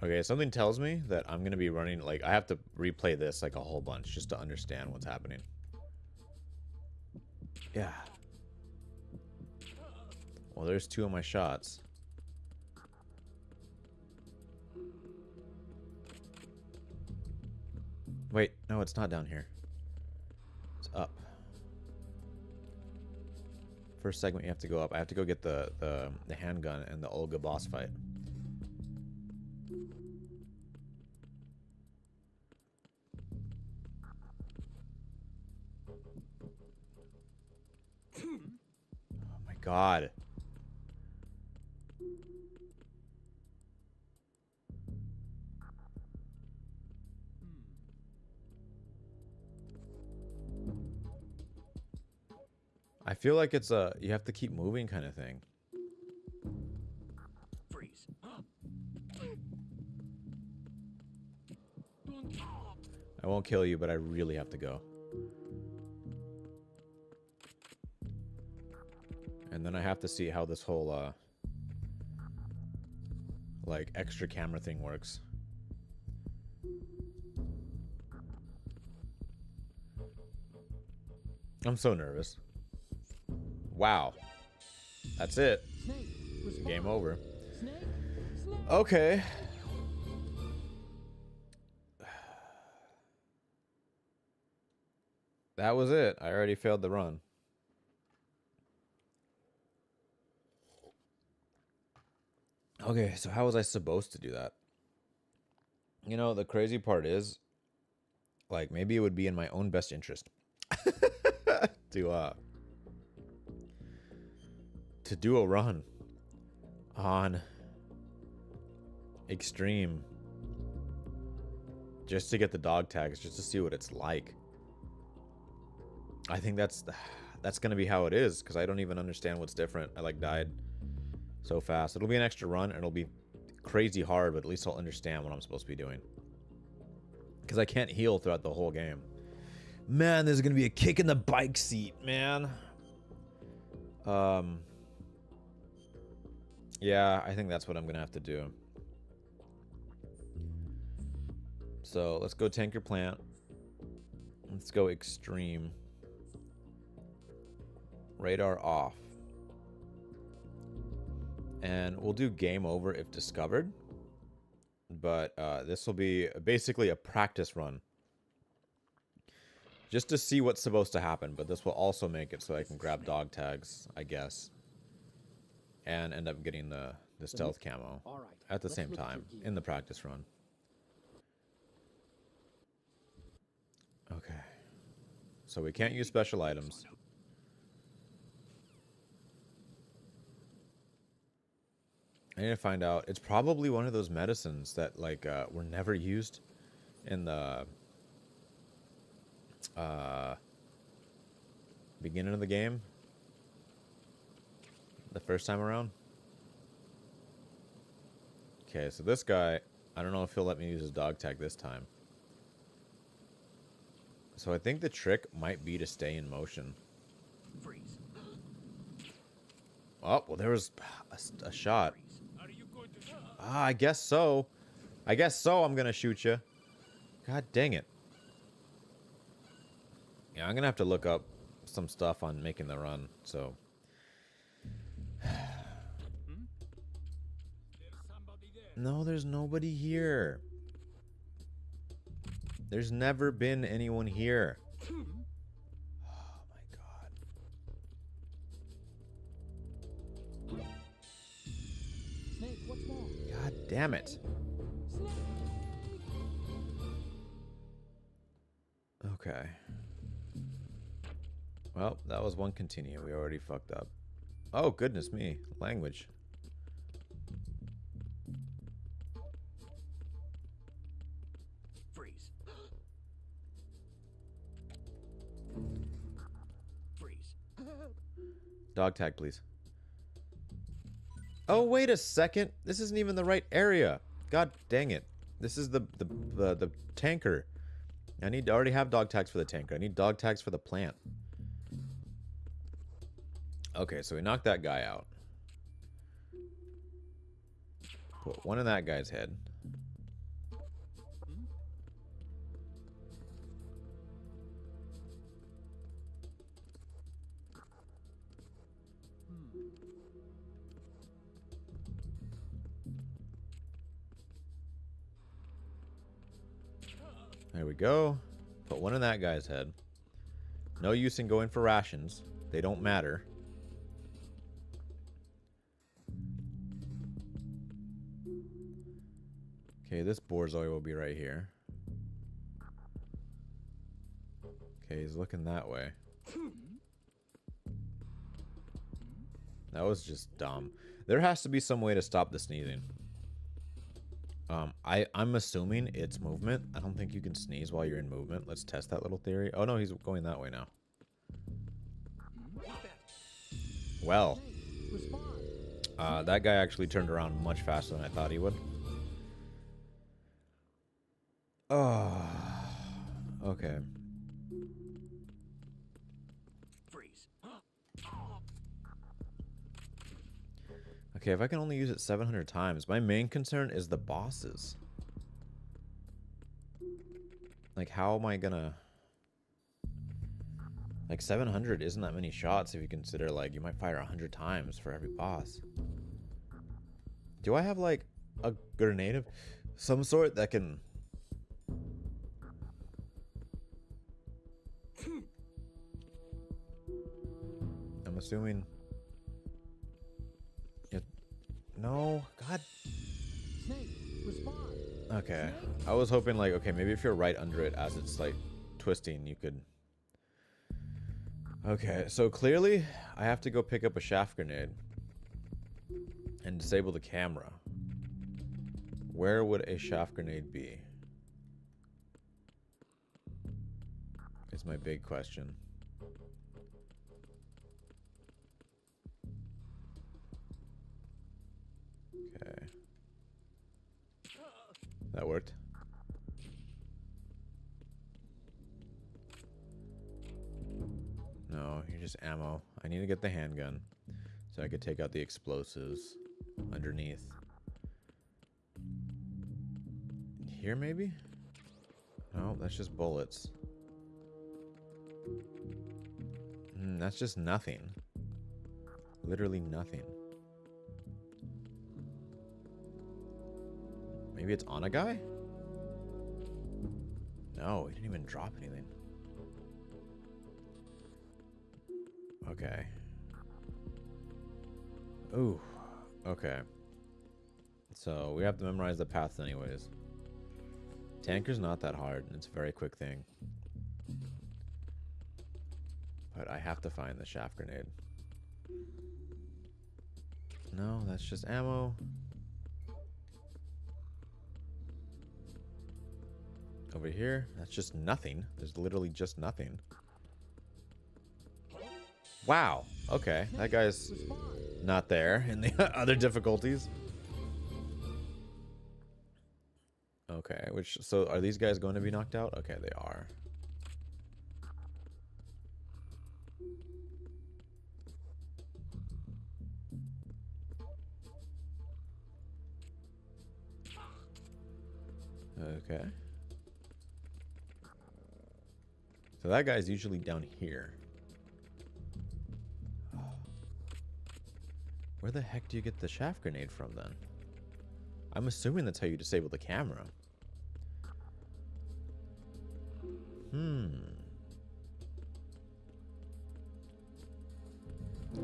Okay, something tells me that I'm going to be running... Like, I have to replay this like a whole bunch just to understand what's happening. Yeah. Well, there's 2 of my shots. Wait, no, it's not down here. It's up. First segment, you have to go up. I have to go get the handgun and the Olga boss fight. Oh my god. I feel like it's a you have to keep moving kind of thing. Freeze. I won't kill you, but I really have to go. And then I have to see how this whole like extra camera thing works. I'm so nervous. Wow. That's it. Game over. Okay. That was it. I already failed the run. Okay, so how was I supposed to do that? You know, the crazy part is, like, maybe it would be in my own best interest to do a run on extreme just to get the dog tags, just to see what it's like. I think that's gonna be how it is, because I don't even understand what's different. I like died so fast. It'll be an extra run and it'll be crazy hard, but at least I'll understand what I'm supposed to be doing, because I can't heal throughout the whole game. Man, there's gonna be a kick in the bike seat, man. Yeah, I think that's what I'm gonna have to do. So let's go tanker plant. Let's go extreme. Radar off. And we'll do game over if discovered. But this will be basically a practice run, just to see what's supposed to happen. But this will also make it so I can grab dog tags, I guess, and end up getting the stealth camo at the same time in the practice run. Okay. So we can't use special items. I need to find out. It's probably one of those medicines that, like, were never used in the beginning of the game, the first time around. Okay, so this guy, I don't know if he'll let me use his dog tag this time. So I think the trick might be to stay in motion. Freeze. Oh, well, there was a shot. Are you going to shoot? Ah, I guess so. I guess so. I'm gonna shoot you. God dang it. Yeah, I'm gonna have to look up some stuff on making the run. So. There's somebody there. No, there's nobody here. There's never been anyone here. Oh my god. Snake, what's wrong? God damn it. Okay. Well, that was one continue. We already fucked up. Oh, goodness me. Language. Freeze. Freeze. Dog tag, please. Oh, wait a second. This isn't even the right area. God dang it. This is the tanker. I need to already have dog tags for the tanker. I need dog tags for the plant. Okay, so we knocked that guy out. Put one in that guy's head. There we go. Put one in that guy's head. No use in going for rations. They don't matter. Okay, this borzoi will be right here. Okay, he's looking that way. That was just dumb. There has to be some way to stop the sneezing. I'm assuming it's movement. I don't think you can sneeze while you're in movement. Let's test that little theory. Oh no, he's going that way now. Well, that guy actually turned around much faster than I thought he would. Oh, okay. Freeze. Okay, if I can only use it 700 times, my main concern is the bosses. Like, how am I gonna... Like, 700 isn't that many shots if you consider, like, you might fire 100 times for every boss. Do I have, like, a grenade of some sort that can... I'm assuming... No, God. Snake, respond. Okay, I was hoping like, okay, maybe if you're right under it as it's like twisting, you could. Okay, so clearly I have to go pick up a shaft grenade and disable the camera. Where would a shaft grenade be? Is my big question. Okay. That worked. No, you're just ammo. I need to get the handgun so I could take out the explosives underneath. Here, maybe? No, that's just bullets. That's just nothing. Literally nothing. Maybe it's on a guy? No, he didn't even drop anything. Okay. Ooh. Okay. So we have to memorize the paths anyways. Tanker's not that hard, and it's a very quick thing. But I have to find the shaft grenade. No, that's just ammo. Over here, that's just nothing. There's literally just nothing. Wow. Okay, that guy's not there in the other difficulties. Okay, so are these guys going to be knocked out? Okay, they are. Okay. So that guy's usually down here. Where the heck do you get the shaft grenade from then? I'm assuming that's how you disable the camera.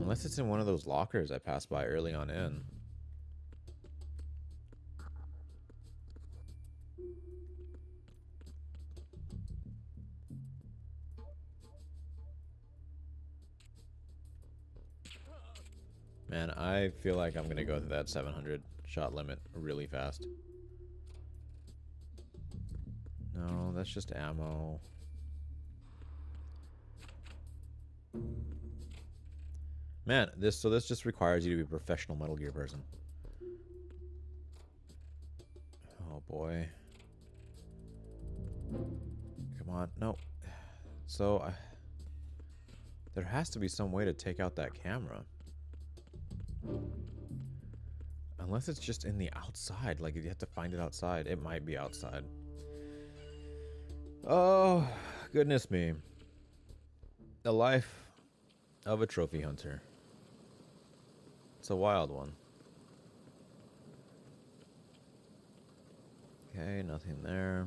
Unless it's in one of those lockers I passed by early on in. Man, I feel like I'm gonna go through that 700 shot limit really fast. No, that's just ammo. Man, this just requires you to be a professional Metal Gear person. Oh boy. Come on, no. So, there has to be some way to take out that camera. Unless it's just in the outside, like you have to find it outside. It might be outside. Oh, goodness me. The life of a trophy hunter. It's a wild one. Okay, nothing there.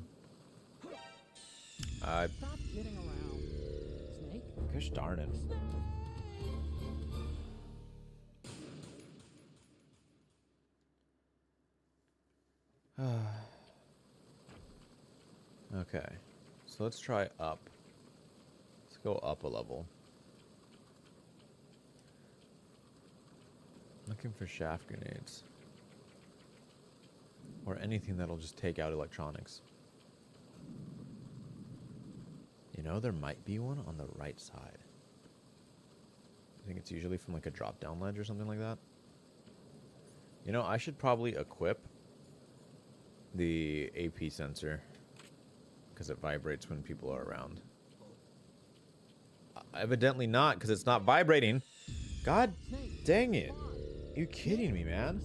Stop kidding around. Snake? Gosh darn it. Okay, so let's try up. Let's go up a level. Looking for shaft grenades. Or anything that'll just take out electronics. You know, there might be one on the right side. I think it's usually from like a drop down ledge or something like that. You know, I should probably equip the AP sensor because it vibrates when people are around. Evidently not, because it's not vibrating. God dang it. Are you kidding me, man?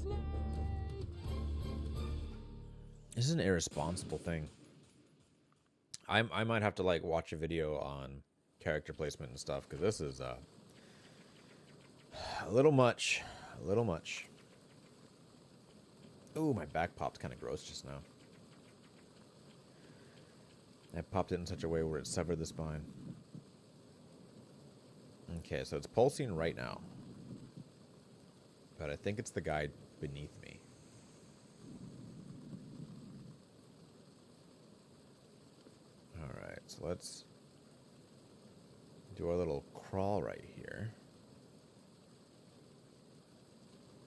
This is an irresponsible thing. I might have to like watch a video on character placement and stuff, because this is a little much. A little much. Ooh, my back popped kind of gross just now. I popped it in such a way where it severed the spine. Okay, so it's pulsing right now. But I think it's the guy beneath me. Alright, so let's do our little crawl right here.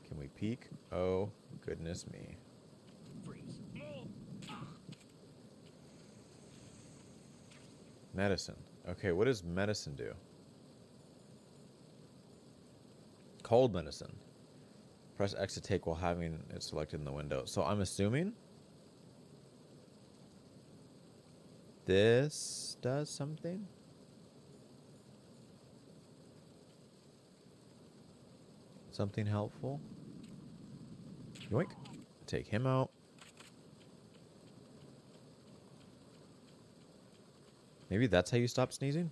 Can we peek? Oh, goodness me. Freeze. Medicine. Okay, what does medicine do? Cold medicine. Press X to take while having it selected in the window. So I'm assuming this does something? Something helpful? Yoink. Take him out. Maybe that's how you stop sneezing?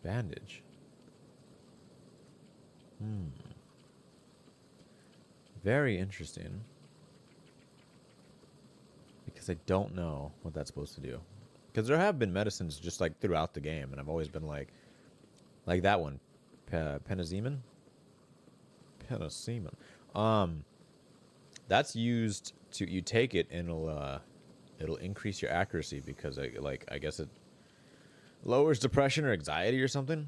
Bandage. Very interesting. Because I don't know what that's supposed to do. Because there have been medicines just like throughout the game, and I've always been like that one. Penicillin? Penicillin. That's used to, you take it and it'll increase your accuracy because I guess it lowers depression or anxiety or something.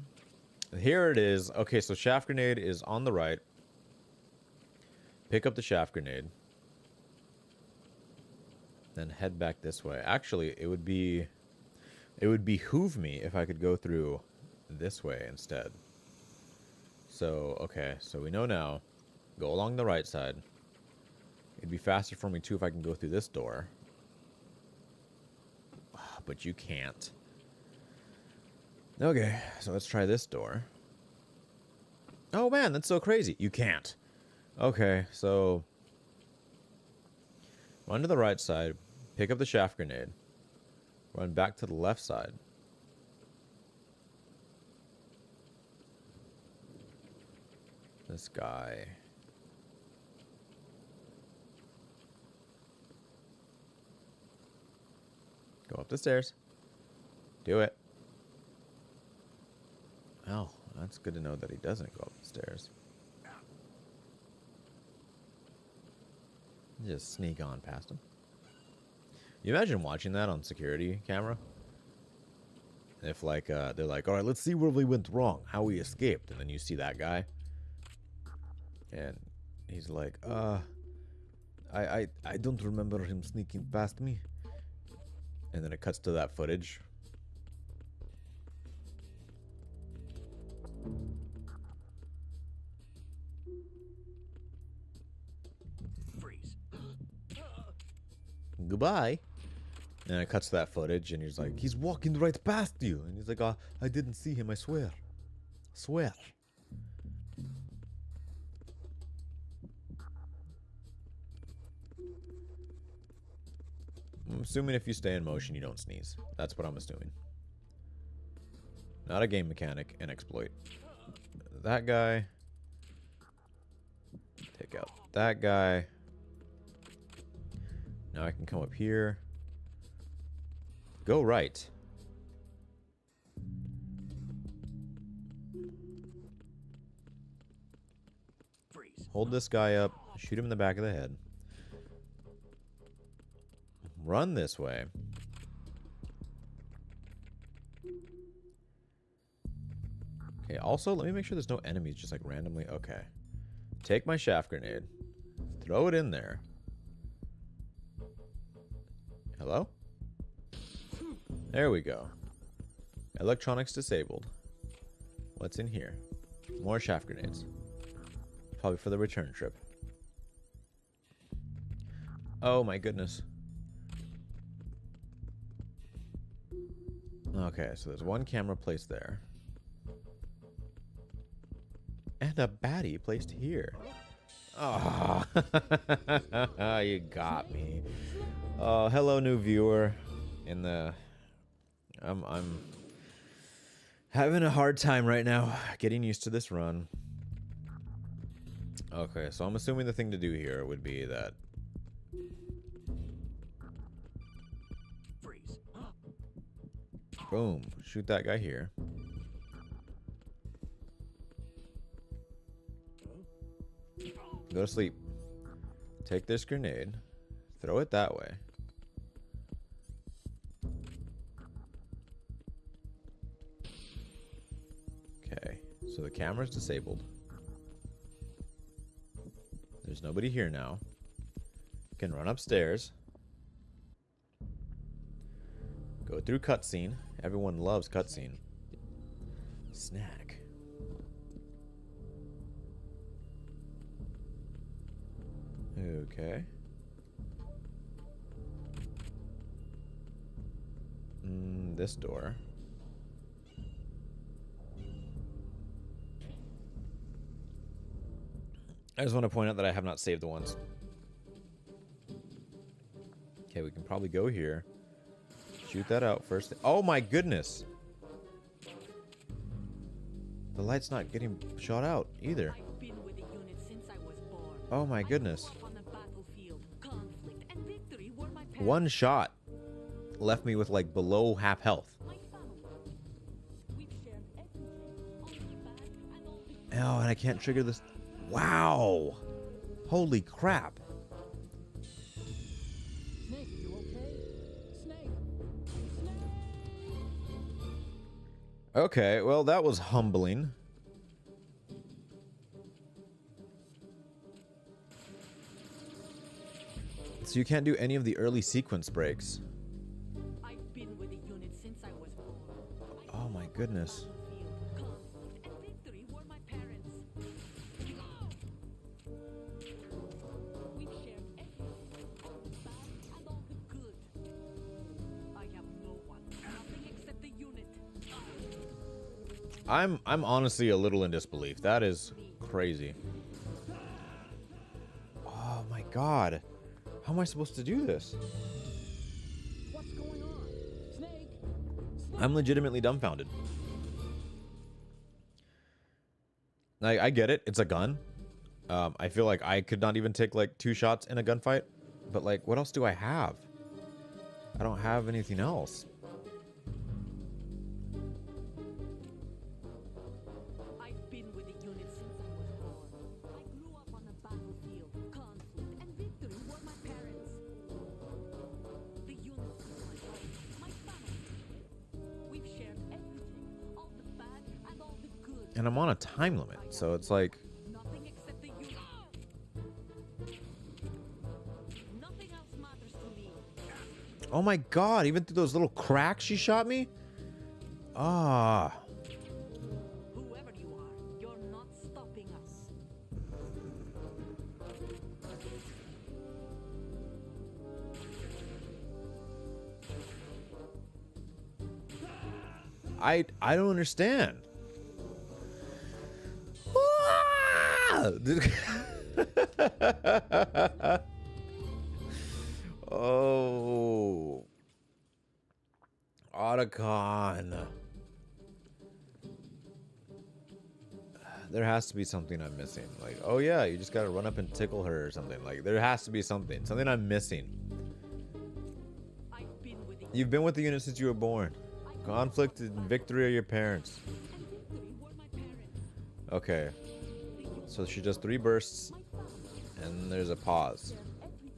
Here it is. Okay, so shaft grenade is on the right. Pick up the shaft grenade. Then head back this way. Actually, it would behoove me if I could go through this way instead. So, okay, so we know now. Go along the right side. It'd be faster for me too if I can go through this door. But you can't. Okay, so let's try this door. Oh man, that's so crazy. You can't. Okay, so run to the right side, pick up the shaft grenade, run back to the left side. This guy. Go up the stairs. Do it. Oh, that's good to know that he doesn't go up the stairs. Just sneak on past him. You imagine watching that on security camera? If like they're like, all right, let's see where we went wrong, how we escaped, and then you see that guy, and he's like, I don't remember him sneaking past me. And then it cuts to that footage. Freeze. Goodbye. And it cuts to that footage, and he's like, he's walking right past you. And he's like, I didn't see him, I swear. Swear. I'm assuming if you stay in motion, you don't sneeze. That's what I'm assuming. Not a game mechanic, an exploit. That guy. Take out that guy. Now I can come up here. Go right. Freeze. Hold this guy up. Shoot him in the back of the head. Run this way. Okay, also, let me make sure there's no enemies just like randomly. Okay. Take my shaft grenade. Throw it in there. Hello? There we go. Electronics disabled. What's in here? More shaft grenades. Probably for the return trip. Oh my goodness. Okay, so there's one camera placed there. And a baddie placed here. Oh, you got me. Oh, hello, new viewer. In the, I'm having a hard time right now getting used to this run. Okay, so I'm assuming the thing to do here would be that. Freeze. Boom. Shoot that guy here. Go to sleep. Take this grenade. Throw it that way. Okay. So the camera's disabled. There's nobody here now. Can run upstairs. Go through cutscene. Everyone loves cutscene. Snack. Okay. This door. I just want to point out that I have not saved the ones. Okay, we can probably go here. Shoot that out first. Oh my goodness! The light's not getting shot out either. I've been with the unit since I was born. Oh my goodness. I grew up on the battlefield. Conflict and victory were my parents. One shot left me with like below half health. My family. We've shared everything. All the bad and all the good. Oh, and I can't trigger this. Wow! Holy crap! Snake, you okay? Snake! Snake! Okay, well, that was humbling. So you can't do any of the early sequence breaks. I've been with the unit since I was born. Oh my goodness. Conflict and victory were my parents. We've shared everything, all the bad and all the good. I have no one, nothing except the unit. I'm honestly a little in disbelief. That is crazy. god. How am I supposed to do this? What's going on? Snake? I'm legitimately dumbfounded. I get it. It's a gun. I feel like I could not even take like 2 shots in a gunfight. But like, what else do I have? I don't have anything else. I've been with the unit since I was born. I grew up on the battlefield. Conflict and victory were my parents. The unit is my home, my family. We've shared everything, all the bad and all the good. And I'm on a time limit. So it's like, Nothing except the unit. Nothing else matters to me. oh my god, even through those little cracks she shot me? Ah. Whoever you are, you're not stopping us. I don't understand. Ah! Oh. Otacon. There has to be something I'm missing. Like, oh yeah, you just gotta run up and tickle her or something. Like, there has to be something. Something I'm missing. I've been with the You've been with the unit since you were born. Conflict and victory are your parents. and victory were my parents. Okay. So she does 3 bursts, and there's a pause.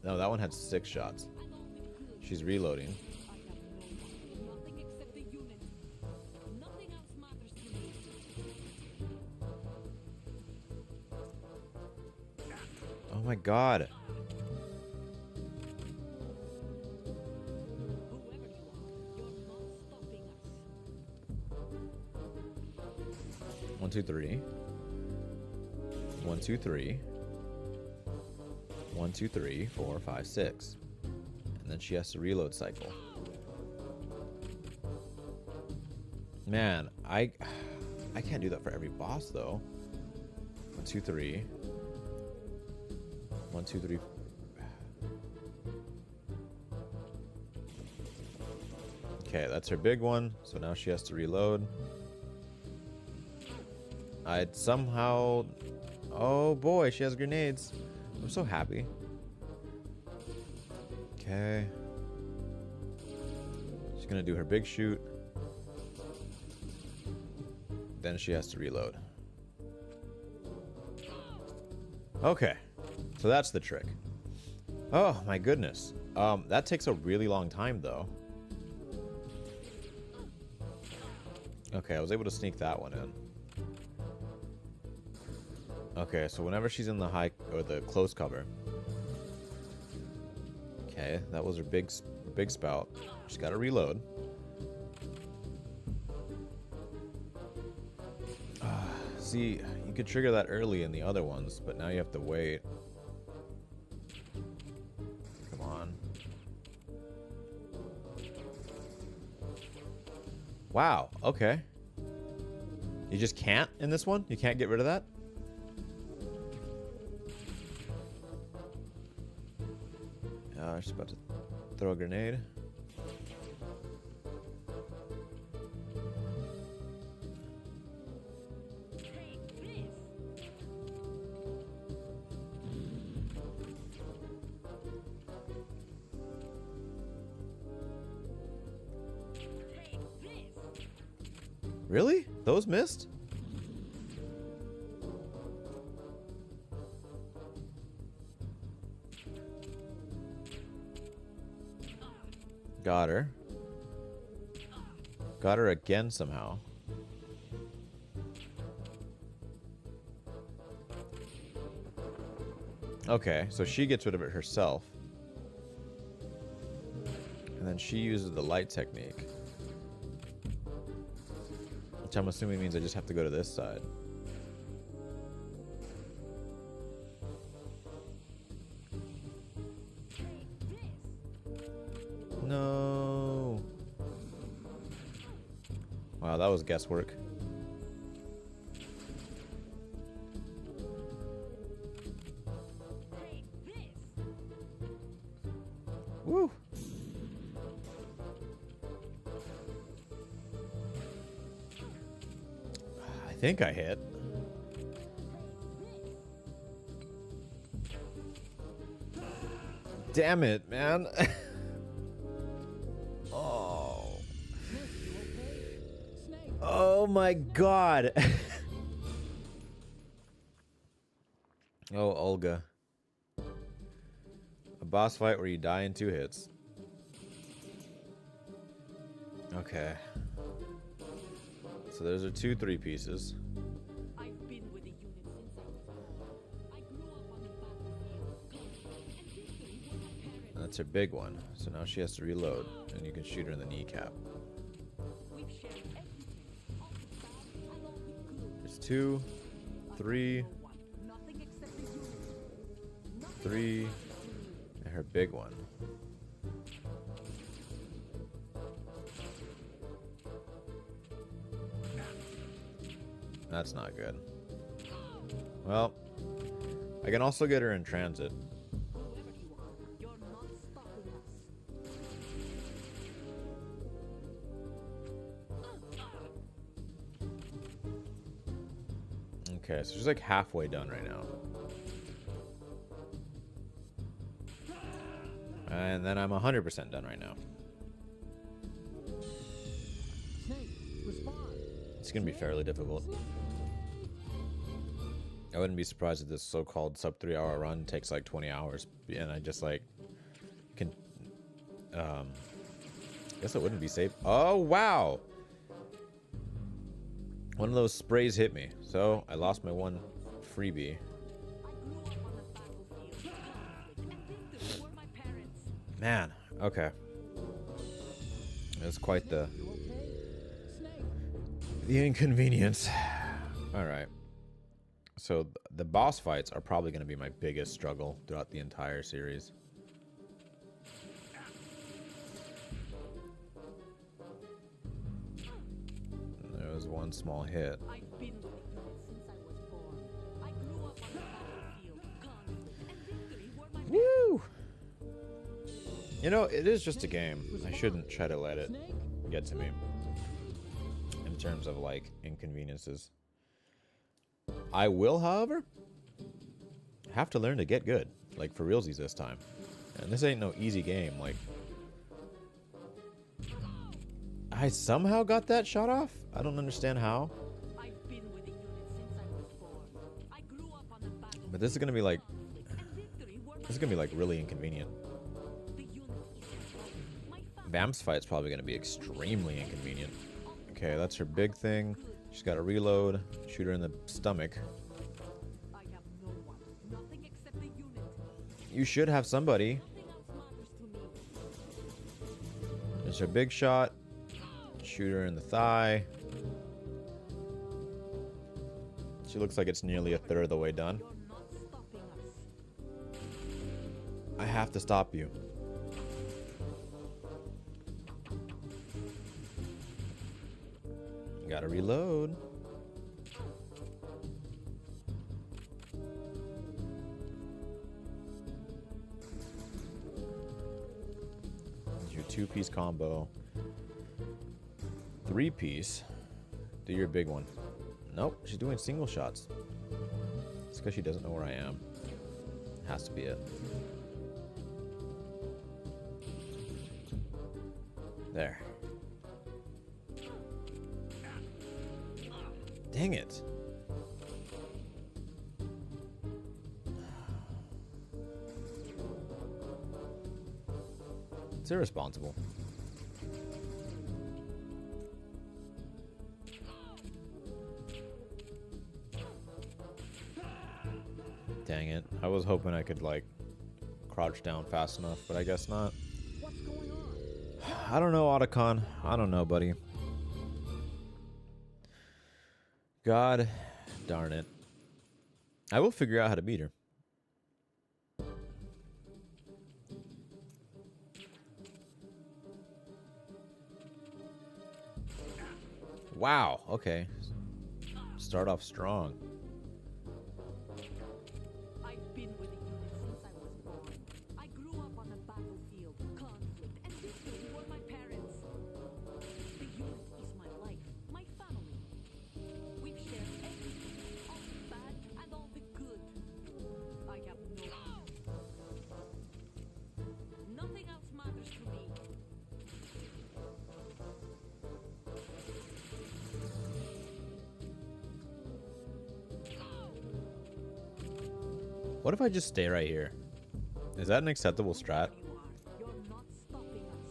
No, that one had 6 shots. She's reloading. Nothing except the unit. Nothing else matters to me. Oh my god. Whoever you are, you're not stopping us. 1, 2, 3. 1, 2, 3. 1, 2, 3, 4, 5, 6. And then she has to reload cycle. Man, I can't do that for every boss though. 1, 2, 3. 1, 2, 3. Okay, that's her big one. So now she has to reload. I'd somehow... Oh boy, she has grenades. I'm so happy. Okay. She's gonna do her big shoot. Then she has to reload. Okay. So that's the trick. Oh my goodness. That takes a really long time though. Okay, I was able to sneak that one in. Okay, so whenever she's in the high or the close cover. Okay, that was her big spout. She's got to reload. See, you could trigger that early in the other ones, but now you have to wait. Come on. Wow, okay. You just can't in this one? You can't get rid of that? She's about to throw a grenade. Take this. Take this. Really? Those missed? Got her. Got her again somehow. Okay, so she gets rid of it herself. And then she uses the light technique. Which I'm assuming means I just have to go to this side. No. Wow, that was guesswork. Take this. think I hit. Damn it, man. Oh. Oh my god. Oh, Olga. A boss fight where you die in 2 hits. Okay. So those are 2 3-pieces. I've been with the unit since I was born. I grew up on the battlefield, conflict, and victory were my parents. That's her big one. So now she has to reload, and you can shoot her in the kneecap. We've shared everything, all the bad and all the good. There's 2, 3, No one, nothing except the unit. Nothing 3, else matters to me. and her big one. That's not good. Well, I can also get her in transit. Whoever you are, you're not stopping us. Okay, so she's like halfway done right now. And then I'm 100% done right now. Snake, respond. It's gonna be fairly difficult. I wouldn't be surprised if this so-called sub 3-hour run takes like 20 hours, and I just like can. Guess it wouldn't be safe. Oh wow! One of those sprays hit me, so I lost my one freebie. I grew up on the battlefield, conflict, and victory were my parents. Man, okay. That's quite the You okay? Snake. the inconvenience. All right. So the boss fights are probably going to be my biggest struggle throughout the entire series. There was one small hit. I've been with the unit since I was born. I grew up on the battlefield, conflict, and victory were my parents. Woo! You know, it is just a game. I shouldn't try to let it Snake. get to me in terms of like inconveniences. I will, however, have to learn to get good, like for realsies this time. And this ain't no easy game. Like, I somehow got that shot off. I don't understand how, I've been with the unit since I was born. I grew up on the battlefield, but this is gonna be like conflict, and victory were this is gonna be like really inconvenient. the unit is my family. Vam's fight's probably gonna be extremely inconvenient. Okay, that's her big thing. She's got to reload, shoot her in the stomach. I have no one, nothing except the unit. You should have somebody. Nothing else matters to me. There's her big shot. Shoot her in the thigh. She looks like it's nearly a third of the way done. You're not stopping us. I have to stop you. Gotta reload. Your 2-piece combo. 3-piece. Do your big one. Nope, she's doing single shots. It's because she doesn't know where I am. Has to be it. There. Dang it. It's irresponsible. Dang it. I was hoping I could, like, crouch down fast enough, but I guess not. What's going on? I don't know, Otacon. I don't know, buddy. God darn it. I will figure out how to beat her. Wow, okay. Start off strong. I've been with the unit since I was born. I grew up on the battlefield, conflict, and victory were my parents. The unit is my life, my family. We've shared What if I just stay right here? Is that an acceptable strat? You are. You're not stopping us.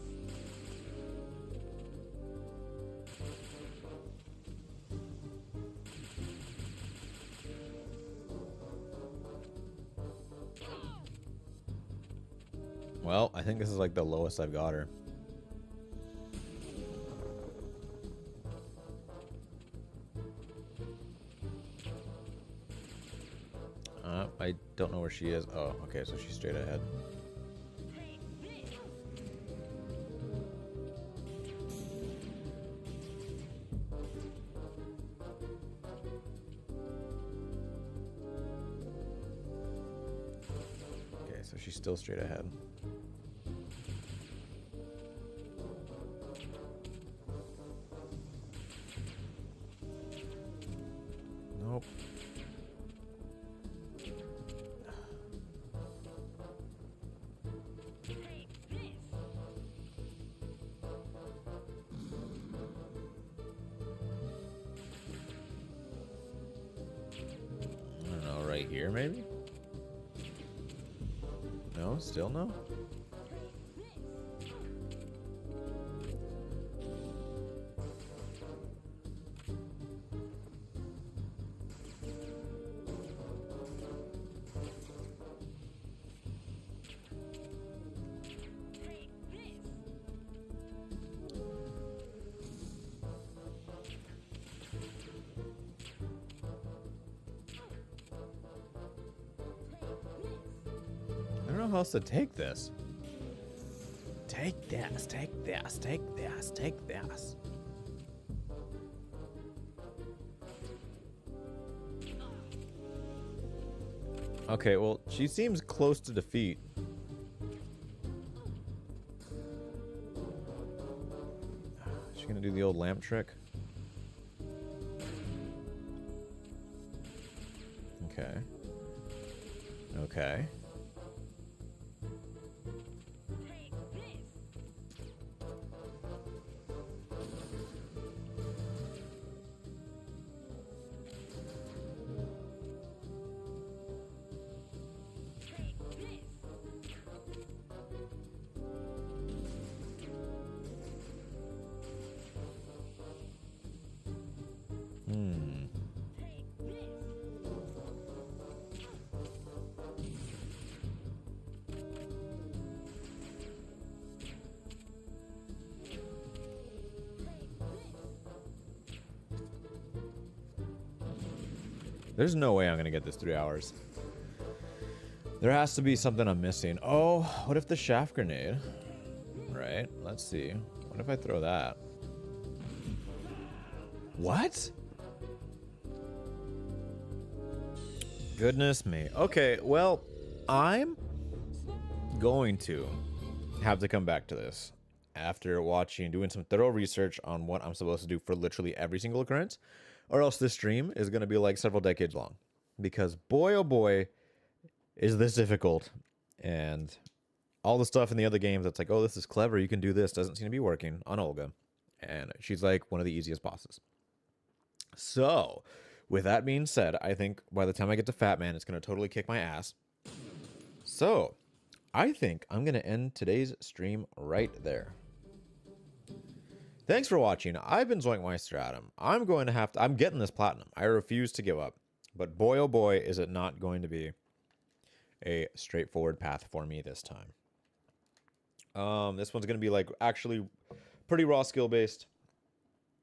Well, I think this is like the lowest I've got her. I don't know where she is. Oh, okay, so she's straight ahead. Okay, so she's still straight ahead. Nope. I don't know, right here maybe? No, still no? I don't know how else to take this. Take this, take this, take this, take this. Okay, well, she seems close to defeat. Is she gonna do the old lamp trick? Okay. Okay. Hmm. There's no way I'm gonna get this 3 hours. There has to be something I'm missing. Oh, what if the shaft grenade? Right, let's see. What if I throw that? What? Goodness me. Okay, well, I'm going to have to come back to this after doing some thorough research on what I'm supposed to do for literally every single occurrence, or else this stream is going to be like several decades long. Because boy, oh boy, is this difficult. And all the stuff in the other games that's like, oh, this is clever, you can do this, doesn't seem to be working on Olga. And she's like one of the easiest bosses. So, with that being said, I think by the time I get to Fat Man, it's going to totally kick my ass. So, I think I'm going to end today's stream right there. Thanks for watching. I've been ZoinkMeister Adam. I'm getting this platinum. I refuse to give up. But boy, oh boy, is it not going to be a straightforward path for me this time. This one's going to be like actually pretty raw skill based.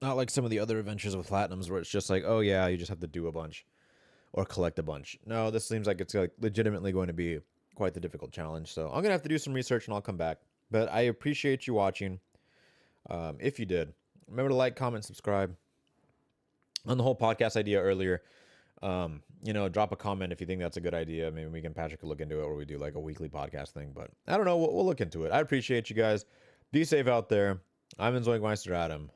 Not like some of the other adventures with platinums where it's just like, oh yeah, you just have to do a bunch or collect a bunch. No, this seems like it's like legitimately going to be quite the difficult challenge. So I'm going to have to do some research and I'll come back. But I appreciate you watching. If you did, remember to like, comment, subscribe. On the whole podcast idea earlier, drop a comment if you think that's a good idea. Maybe we can Patrick look into it, or we do like a weekly podcast thing. But I don't know. We'll look into it. I appreciate you guys. Be safe out there. I'm ZoinkMeister Adam.